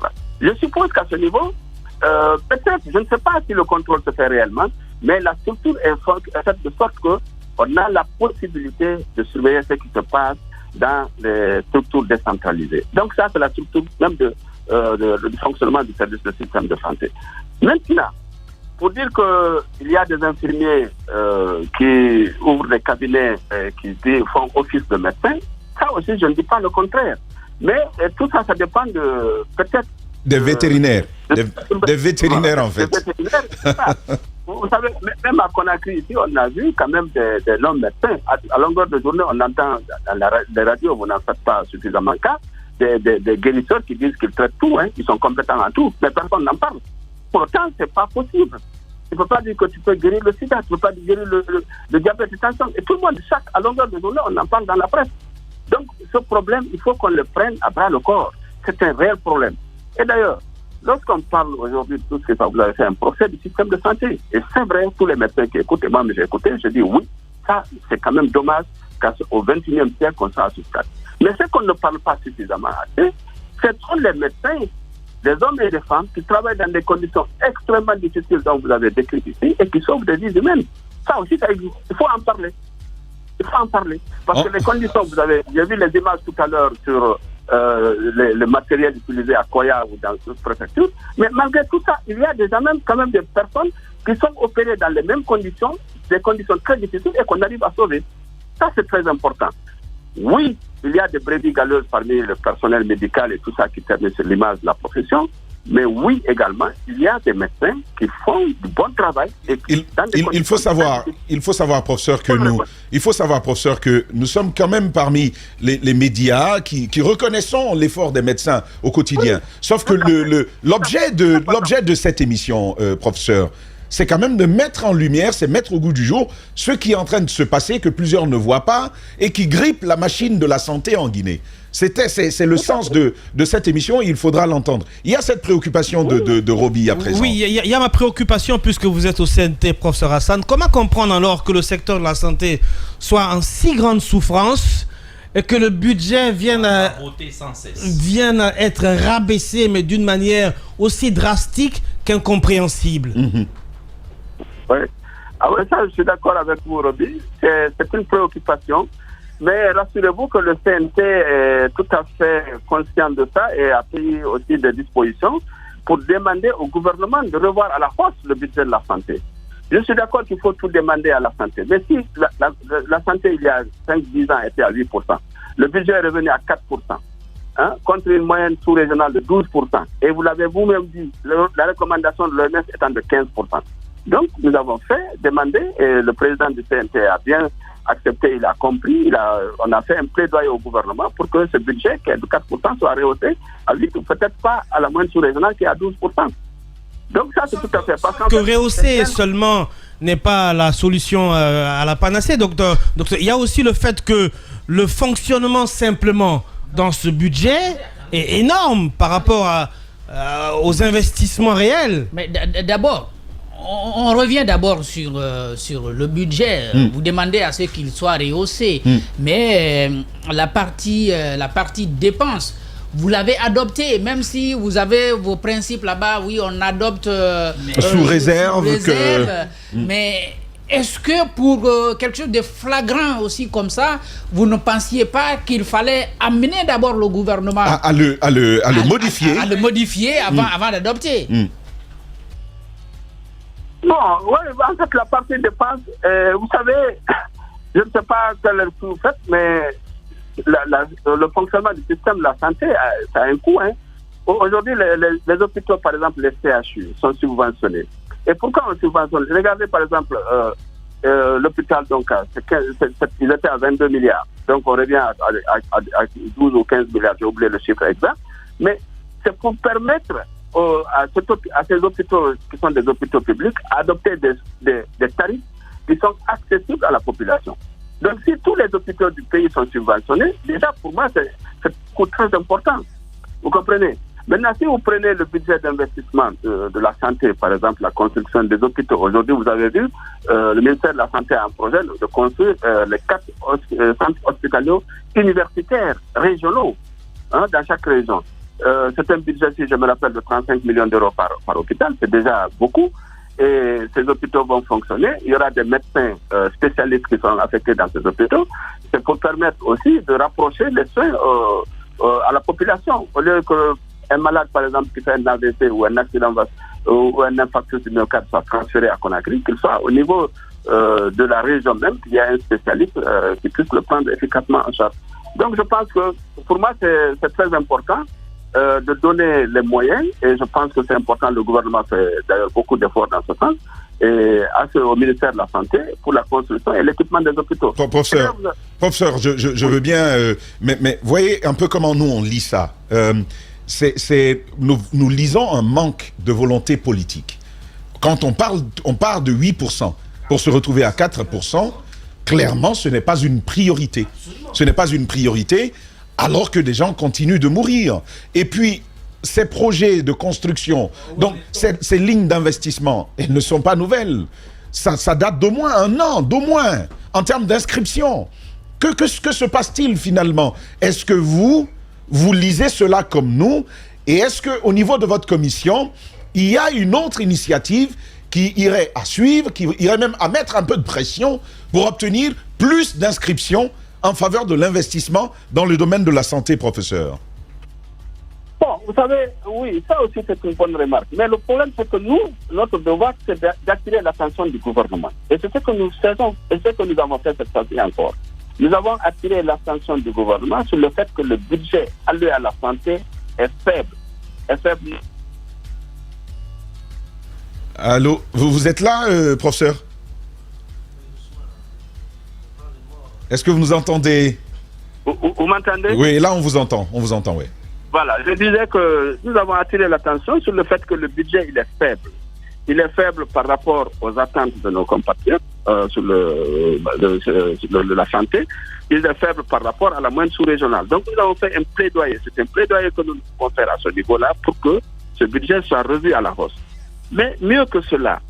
Je suppose qu'à ce niveau, peut-être, je ne sais pas si le contrôle se fait réellement, mais la structure est faite de sorte qu'on a la possibilité de surveiller ce qui se passe dans les structures décentralisées. Donc ça, c'est la structure même du fonctionnement du service de système de santé. Maintenant, pour dire qu'il y a des infirmiers qui ouvrent des cabinets qui font office de médecin, ça aussi, je ne dis pas le contraire. Mais tout ça, ça dépend de peut-être... Des vétérinaires. Des vétérinaires, en fait. Des vétérinaires, c'est ça. vous savez, même à Conakry, ici, on a vu quand même des longs médecins. À longueur de journée, on entend dans les radios, vous n'en faites pas suffisamment cas, des guérisseurs qui disent qu'ils traitent tout, ils sont compétents en tout, mais personne n'en parle. Pourtant, ce n'est pas possible. Tu ne peux pas dire que tu peux guérir le sida, tu ne peux pas guérir le diabète et tension. Et tout le monde, à longueur de journée, on en parle dans la presse. Donc, ce problème, il faut qu'on le prenne à bras le corps. C'est un réel problème. Et d'ailleurs, lorsqu'on parle aujourd'hui de tout ce que ça, vous avez fait un procès du système de santé. Et c'est vrai, tous les médecins qui écoutent, et moi, j'ai écouté, je dis oui, ça, c'est quand même dommage qu'au XXIe siècle, on soit à ce stade. Mais ce qu'on ne parle pas suffisamment assez, ce sont les médecins, des hommes et des femmes qui travaillent dans des conditions extrêmement difficiles dont vous avez décrit ici et qui sauvent des vies humaines. Ça aussi, ça existe. Il faut en parler. Il faut en parler. Parce que les conditions, j'ai vu les images tout à l'heure sur le matériel utilisé à Koya ou dans d'autres préfectures. Mais malgré tout ça, il y a déjà même quand même des personnes qui sont opérées dans les mêmes conditions, des conditions très difficiles et qu'on arrive à sauver. Ça, c'est très important. Oui, il y a des brebis galeuses parmi le personnel médical et tout ça qui termine sur l'image de la profession. Mais oui, également, il y a des médecins qui font du bon travail. Et il faut savoir, professeur, que nous sommes quand même parmi les médias qui reconnaissons l'effort des médecins au quotidien. Oui. Sauf que l'objet de cette émission, professeur, c'est quand même de mettre en lumière, c'est mettre au goût du jour ce qui est en train de se passer, que plusieurs ne voient pas, et qui grippe la machine de la santé en Guinée. C'est le sens de cette émission, et il faudra l'entendre. Il y a cette préoccupation de Roby à présent. Oui, il y a ma préoccupation, puisque vous êtes au CNT, professeur Hassan. Comment comprendre alors que le secteur de la santé soit en si grande souffrance et que le budget vienne à être rabaissé, mais d'une manière aussi drastique qu'incompréhensible? Oui. Ah ouais, ça, je suis d'accord avec vous, Roby. C'est une préoccupation. Mais rassurez-vous que le CNT est tout à fait conscient de ça et a pris aussi des dispositions pour demander au gouvernement de revoir à la hausse le budget de la santé. Je suis d'accord qu'il faut tout demander à la santé. Mais si la santé, il y a 5-10 ans, était à 8%, le budget est revenu à 4%, contre une moyenne sous-régionale de 12%. Et vous l'avez vous-même dit, la recommandation de l'OMS étant de 15%. Donc, nous avons demander, et le président du CNT a bien accepté, il a compris, on a fait un plaidoyer au gouvernement pour que ce budget qui est de 4% soit rehaussé à lui, peut-être pas à la moyenne sous-régionale qui est à 12%. Donc ça, c'est tout à fait... Parce que rehausser seulement n'est pas la solution à la panacée, docteur. Donc il y a aussi le fait que le fonctionnement simplement dans ce budget est énorme par rapport aux investissements réels. Mais d'abord, on revient d'abord sur le budget. Vous demandez à ce qu'il soit rehaussé. Mais la partie dépenses, vous l'avez adopté, même si vous avez vos principes là-bas. Oui, on adopte sous réserve. Mais est-ce que pour quelque chose de flagrant aussi comme ça, vous ne pensiez pas qu'il fallait amener d'abord le gouvernement à le modifier, à le modifier avant d'adopter? Non, oui, en fait, la partie dépense, vous savez, je ne sais pas quel est le coup fait, mais le fonctionnement du système de la santé, ça a un coût. Aujourd'hui, les hôpitaux, par exemple, les CHU, sont subventionnés. Et pourquoi on subventionne? Regardez, par exemple, l'hôpital, donc, ils étaient à 22 milliards. Donc, on revient à 12 ou 15 milliards, j'ai oublié le chiffre exact. Mais c'est pour permettre à ces hôpitaux qui sont des hôpitaux publics adopter des tarifs qui sont accessibles à la population. Donc si tous les hôpitaux du pays sont subventionnés, déjà pour moi c'est un coût très important. Vous comprenez? Maintenant, si vous prenez le budget d'investissement de la santé, par exemple la construction des hôpitaux, aujourd'hui vous avez vu, le ministère de la Santé a un projet de construire les 4 centres hospitaliers universitaires régionaux dans chaque région. C'est un budget, si je me rappelle, de 35 millions d'euros par hôpital, c'est déjà beaucoup. Et ces hôpitaux vont fonctionner. Il y aura des médecins spécialistes qui seront affectés dans ces hôpitaux. C'est pour permettre aussi de rapprocher les soins à la population. Au lieu qu'un malade, par exemple, qui fait un AVC ou un accident ou un infarctus du myocarde soit transféré à Conakry, qu'il soit au niveau de la région même, qu'il y ait un spécialiste qui puisse le prendre efficacement en charge. Donc je pense que pour moi c'est très important de donner les moyens, et je pense que c'est important, le gouvernement fait d'ailleurs beaucoup d'efforts dans ce sens, au ministère de la Santé pour la construction et l'équipement des hôpitaux. Professeur, je veux bien, mais voyez un peu comment nous on lit ça. Nous lisons un manque de volonté politique. Quand on part de 8% pour se retrouver à 4%, clairement ce n'est pas une priorité. Ce n'est pas une priorité alors que des gens continuent de mourir. Et puis, ces projets de construction, donc ces lignes d'investissement, elles ne sont pas nouvelles. Ça date d'au moins 1 an, d'au moins, en termes d'inscription. Que se passe-t-il finalement? Est-ce que vous lisez cela comme nous? Et est-ce qu'au niveau de votre commission, il y a une autre initiative qui irait à suivre, qui irait même à mettre un peu de pression pour obtenir plus d'inscriptions en faveur de l'investissement dans le domaine de la santé, professeur? Bon, vous savez, oui, ça aussi c'est une bonne remarque. Mais le problème, c'est que nous, notre devoir, c'est d'attirer l'attention du gouvernement. Et c'est ce que nous faisons, et ce que nous avons fait cette fois-ci encore. Nous avons attiré l'attention du gouvernement sur le fait que le budget alloué à la santé est faible. Allô, vous êtes là, professeur? Est-ce que vous nous entendez? Vous m'entendez? Oui, là on vous entend, oui. Voilà, je disais que nous avons attiré l'attention sur le fait que le budget, il est faible. Il est faible par rapport aux attentes de nos compatriotes sur la santé. Il est faible par rapport à la moyenne sous-régionale. Donc nous avons fait un plaidoyer. C'est un plaidoyer que nous pouvons faire à ce niveau-là pour que ce budget soit revu à la hausse. Mais mieux que cela,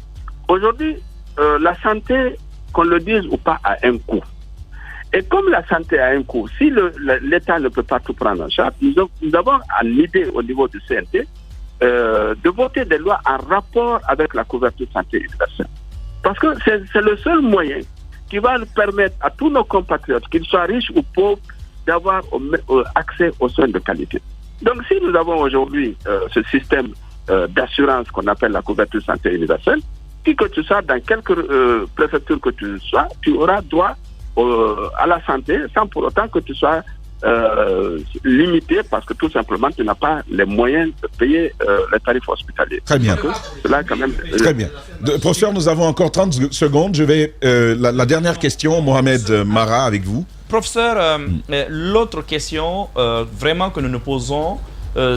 aujourd'hui, la santé, qu'on le dise ou pas, a un coût. Et comme la santé a un coût, si l'État ne peut pas tout prendre en charge, nous avons l'idée au niveau du CNT de voter des lois en rapport avec la couverture santé universelle. Parce que c'est le seul moyen qui va nous permettre à tous nos compatriotes, qu'ils soient riches ou pauvres, d'avoir accès aux soins de qualité. Donc si nous avons aujourd'hui ce système d'assurance qu'on appelle la couverture santé universelle, qui que tu sois, dans quelque préfecture que tu sois, tu auras droit à la santé sans pour autant que tu sois limité parce que tout simplement tu n'as pas les moyens de payer les tarifs hospitaliers. Très bien. Cela, quand même, Très bien. Professeur, nous avons encore 30 secondes. Je vais la dernière question, Mohamed Mara, avec vous. Professeur, l'autre question vraiment que nous nous posons,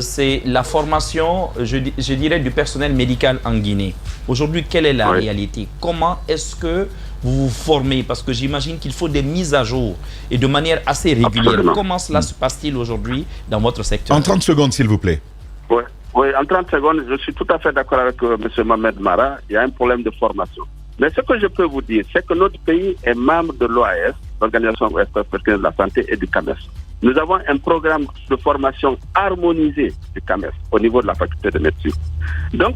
c'est la formation, je dirais, du personnel médical en Guinée. Aujourd'hui, quelle est la réalité? Comment est-ce que vous vous formez? Parce que j'imagine qu'il faut des mises à jour et de manière assez régulière. Absolument. Comment cela se passe-t-il aujourd'hui dans votre secteur? En 30 secondes, s'il vous plaît. Oui, en 30 secondes, je suis tout à fait d'accord avec M. Mohamed Mara. Il y a un problème de formation. Mais ce que je peux vous dire, c'est que notre pays est membre de l'OAS, l'Organisation ouest africaine de la santé et du CAMES. Nous avons un programme de formation harmonisé du CAMES au niveau de la faculté de médecine. Donc,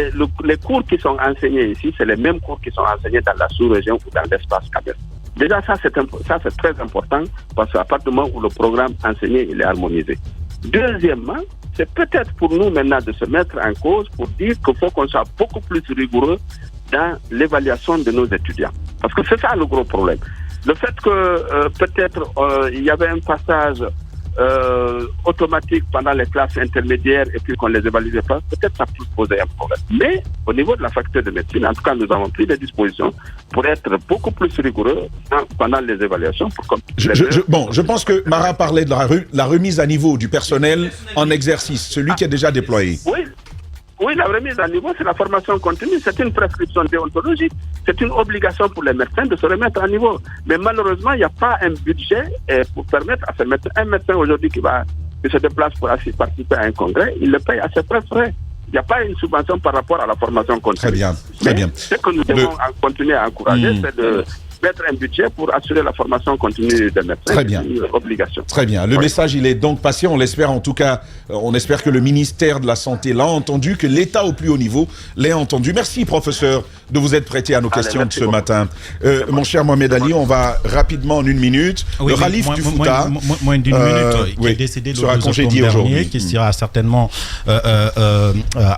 les cours qui sont enseignés ici, c'est les mêmes cours qui sont enseignés dans la sous-région ou dans l'espace CAMES. Déjà, ça c'est très important parce qu'à partir du moment où le programme enseigné, il est harmonisé. Deuxièmement, c'est peut-être pour nous maintenant de se mettre en cause pour dire qu'il faut qu'on soit beaucoup plus rigoureux dans l'évaluation de nos étudiants. Parce que c'est ça le gros problème. Le fait que peut-être il y avait un passage automatique pendant les classes intermédiaires et puis qu'on ne les évaluait pas, peut-être ça peut poser un problème. Mais au niveau de la faculté de médecine, en tout cas, nous avons pris des dispositions pour être beaucoup plus rigoureux pendant les évaluations. Je pense que Mara parlait de la remise à niveau du personnel en exercice, celui qui est déjà déployé. Oui, la remise à niveau, c'est la formation continue, c'est une prescription déontologique, c'est une obligation pour les médecins de se remettre à niveau. Mais malheureusement, il n'y a pas un budget pour permettre à ce médecin, un médecin aujourd'hui qui se déplace pour participer à un congrès, il le paye à ses propres frais. Il n'y a pas une subvention par rapport à la formation continue. Très bien. Ce que nous devons continuer à encourager, c'est de mettre un budget pour assurer la formation continue des médecins. Très bien. C'est une obligation. Très bien. Le message, il est donc passé. On l'espère en tout cas. On espère que le ministère de la Santé l'a entendu, que l'État au plus haut niveau l'ait entendu. Merci, professeur, de vous être prêté à nos questions de ce matin. Mon cher Mohamed Ali, on va rapidement en 1 minute. Le Khalif du Fouta, moins d'une minute, qui est décédé le 2 octobre dernier, qui sera certainement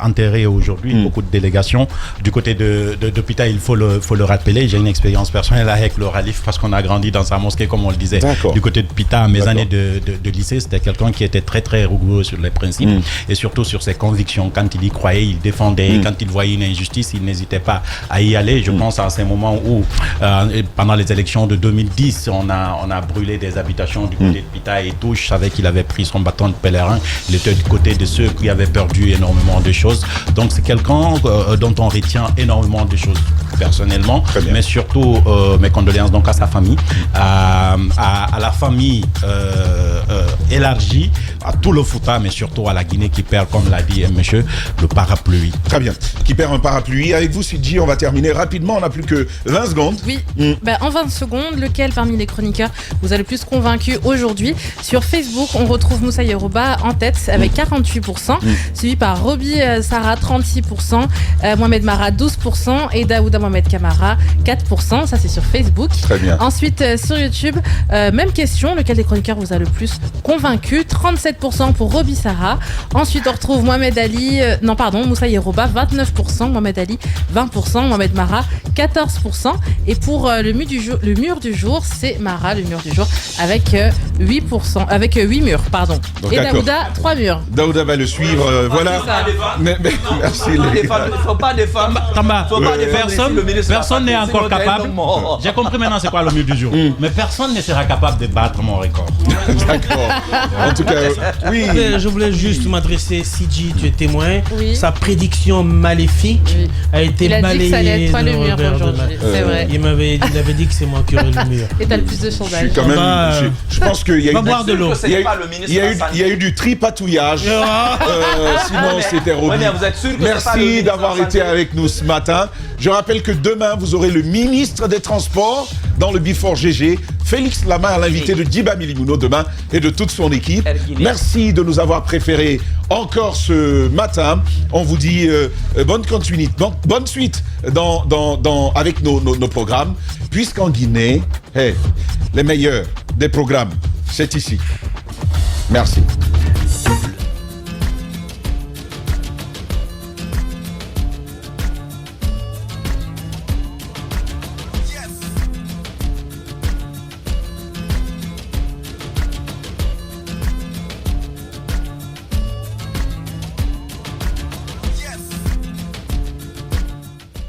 enterré aujourd'hui. Beaucoup de délégations du côté de Pita, il faut le rappeler. J'ai une expérience personnelle avec le Khalif parce qu'on a grandi dans sa mosquée, comme on le disait. Du côté de Pita, à mes années de lycée, c'était quelqu'un qui était très très rigoureux sur les principes et surtout sur ses convictions. Quand il y croyait, il défendait. Quand il voyait une injustice, il n'hésitait pas à y aller. Je pense à ces moments où, pendant les élections de 2010, on a brûlé des habitations du côté de Pita et tout. Je savais qu'il avait pris son bâton de pèlerin. Il était du côté de ceux qui avaient perdu énormément de choses. Donc c'est quelqu'un dont on retient énormément de choses personnellement, mais surtout mes condoléances donc à sa famille, à la famille élargie, à tout le Fouta, mais surtout à la Guinée qui perd, comme l'a dit monsieur, le parapluie. Très bien, qui perd un parapluie. Avec vous, Sidji, on va terminer rapidement, on n'a plus que 20 secondes. Oui, en 20 secondes, lequel parmi les chroniqueurs vous a le plus convaincu aujourd'hui? Sur Facebook, on retrouve Moussa Yerouba en tête avec 48%, suivi par Roby Sarah 36%, Mohamed Mara 12% et Daouda Mohamed Kamara 4%. Ça, c'est sur Facebook. Très bien. Ensuite, sur YouTube, même question, lequel des chroniqueurs vous a le plus convaincu? 37% pour Roby Sarah. Ensuite, on retrouve Moussa Yerouba 29%, Mohamed Ali 20%, Mohamed Mara 14%. Et pour le mur du jour, c'est Mara, le mur du jour, avec 8%, avec 8 murs, pardon. Donc, et Daouda, 3 murs. Daouda va le suivre, voilà. Mais merci. Il ne faut pas des femmes. Personne n'est encore capable. J'ai compris maintenant c'est quoi le mur du jour. Mais personne ne sera capable de battre mon record. D'accord. En tout cas, oui. Je voulais juste m'adresser, Sidji, tu es témoin. Oui. Sa prédiction maléfique a été balayée. Il a dit que ça allait être toi le mur aujourd'hui. C'est vrai. Il avait dit que c'est moi qui aurais le mur. Et t'as le plus de sondage. Je pense qu'il y a eu boire de l'eau. Il y a eu du tripatouillage. Sinon, c'était Roby. Merci d'avoir été avec nous ce matin. Je rappelle que demain, vous aurez le ministre des Transports dans le Before GG, Félix Lama, à l'invité de Djiba Milimouno demain et de toute son équipe. Merci de nous avoir préférés encore ce matin. On vous dit bonne continuité, bonne suite avec nos programmes, puisqu'en Guinée, les meilleurs des programmes, c'est ici. Merci.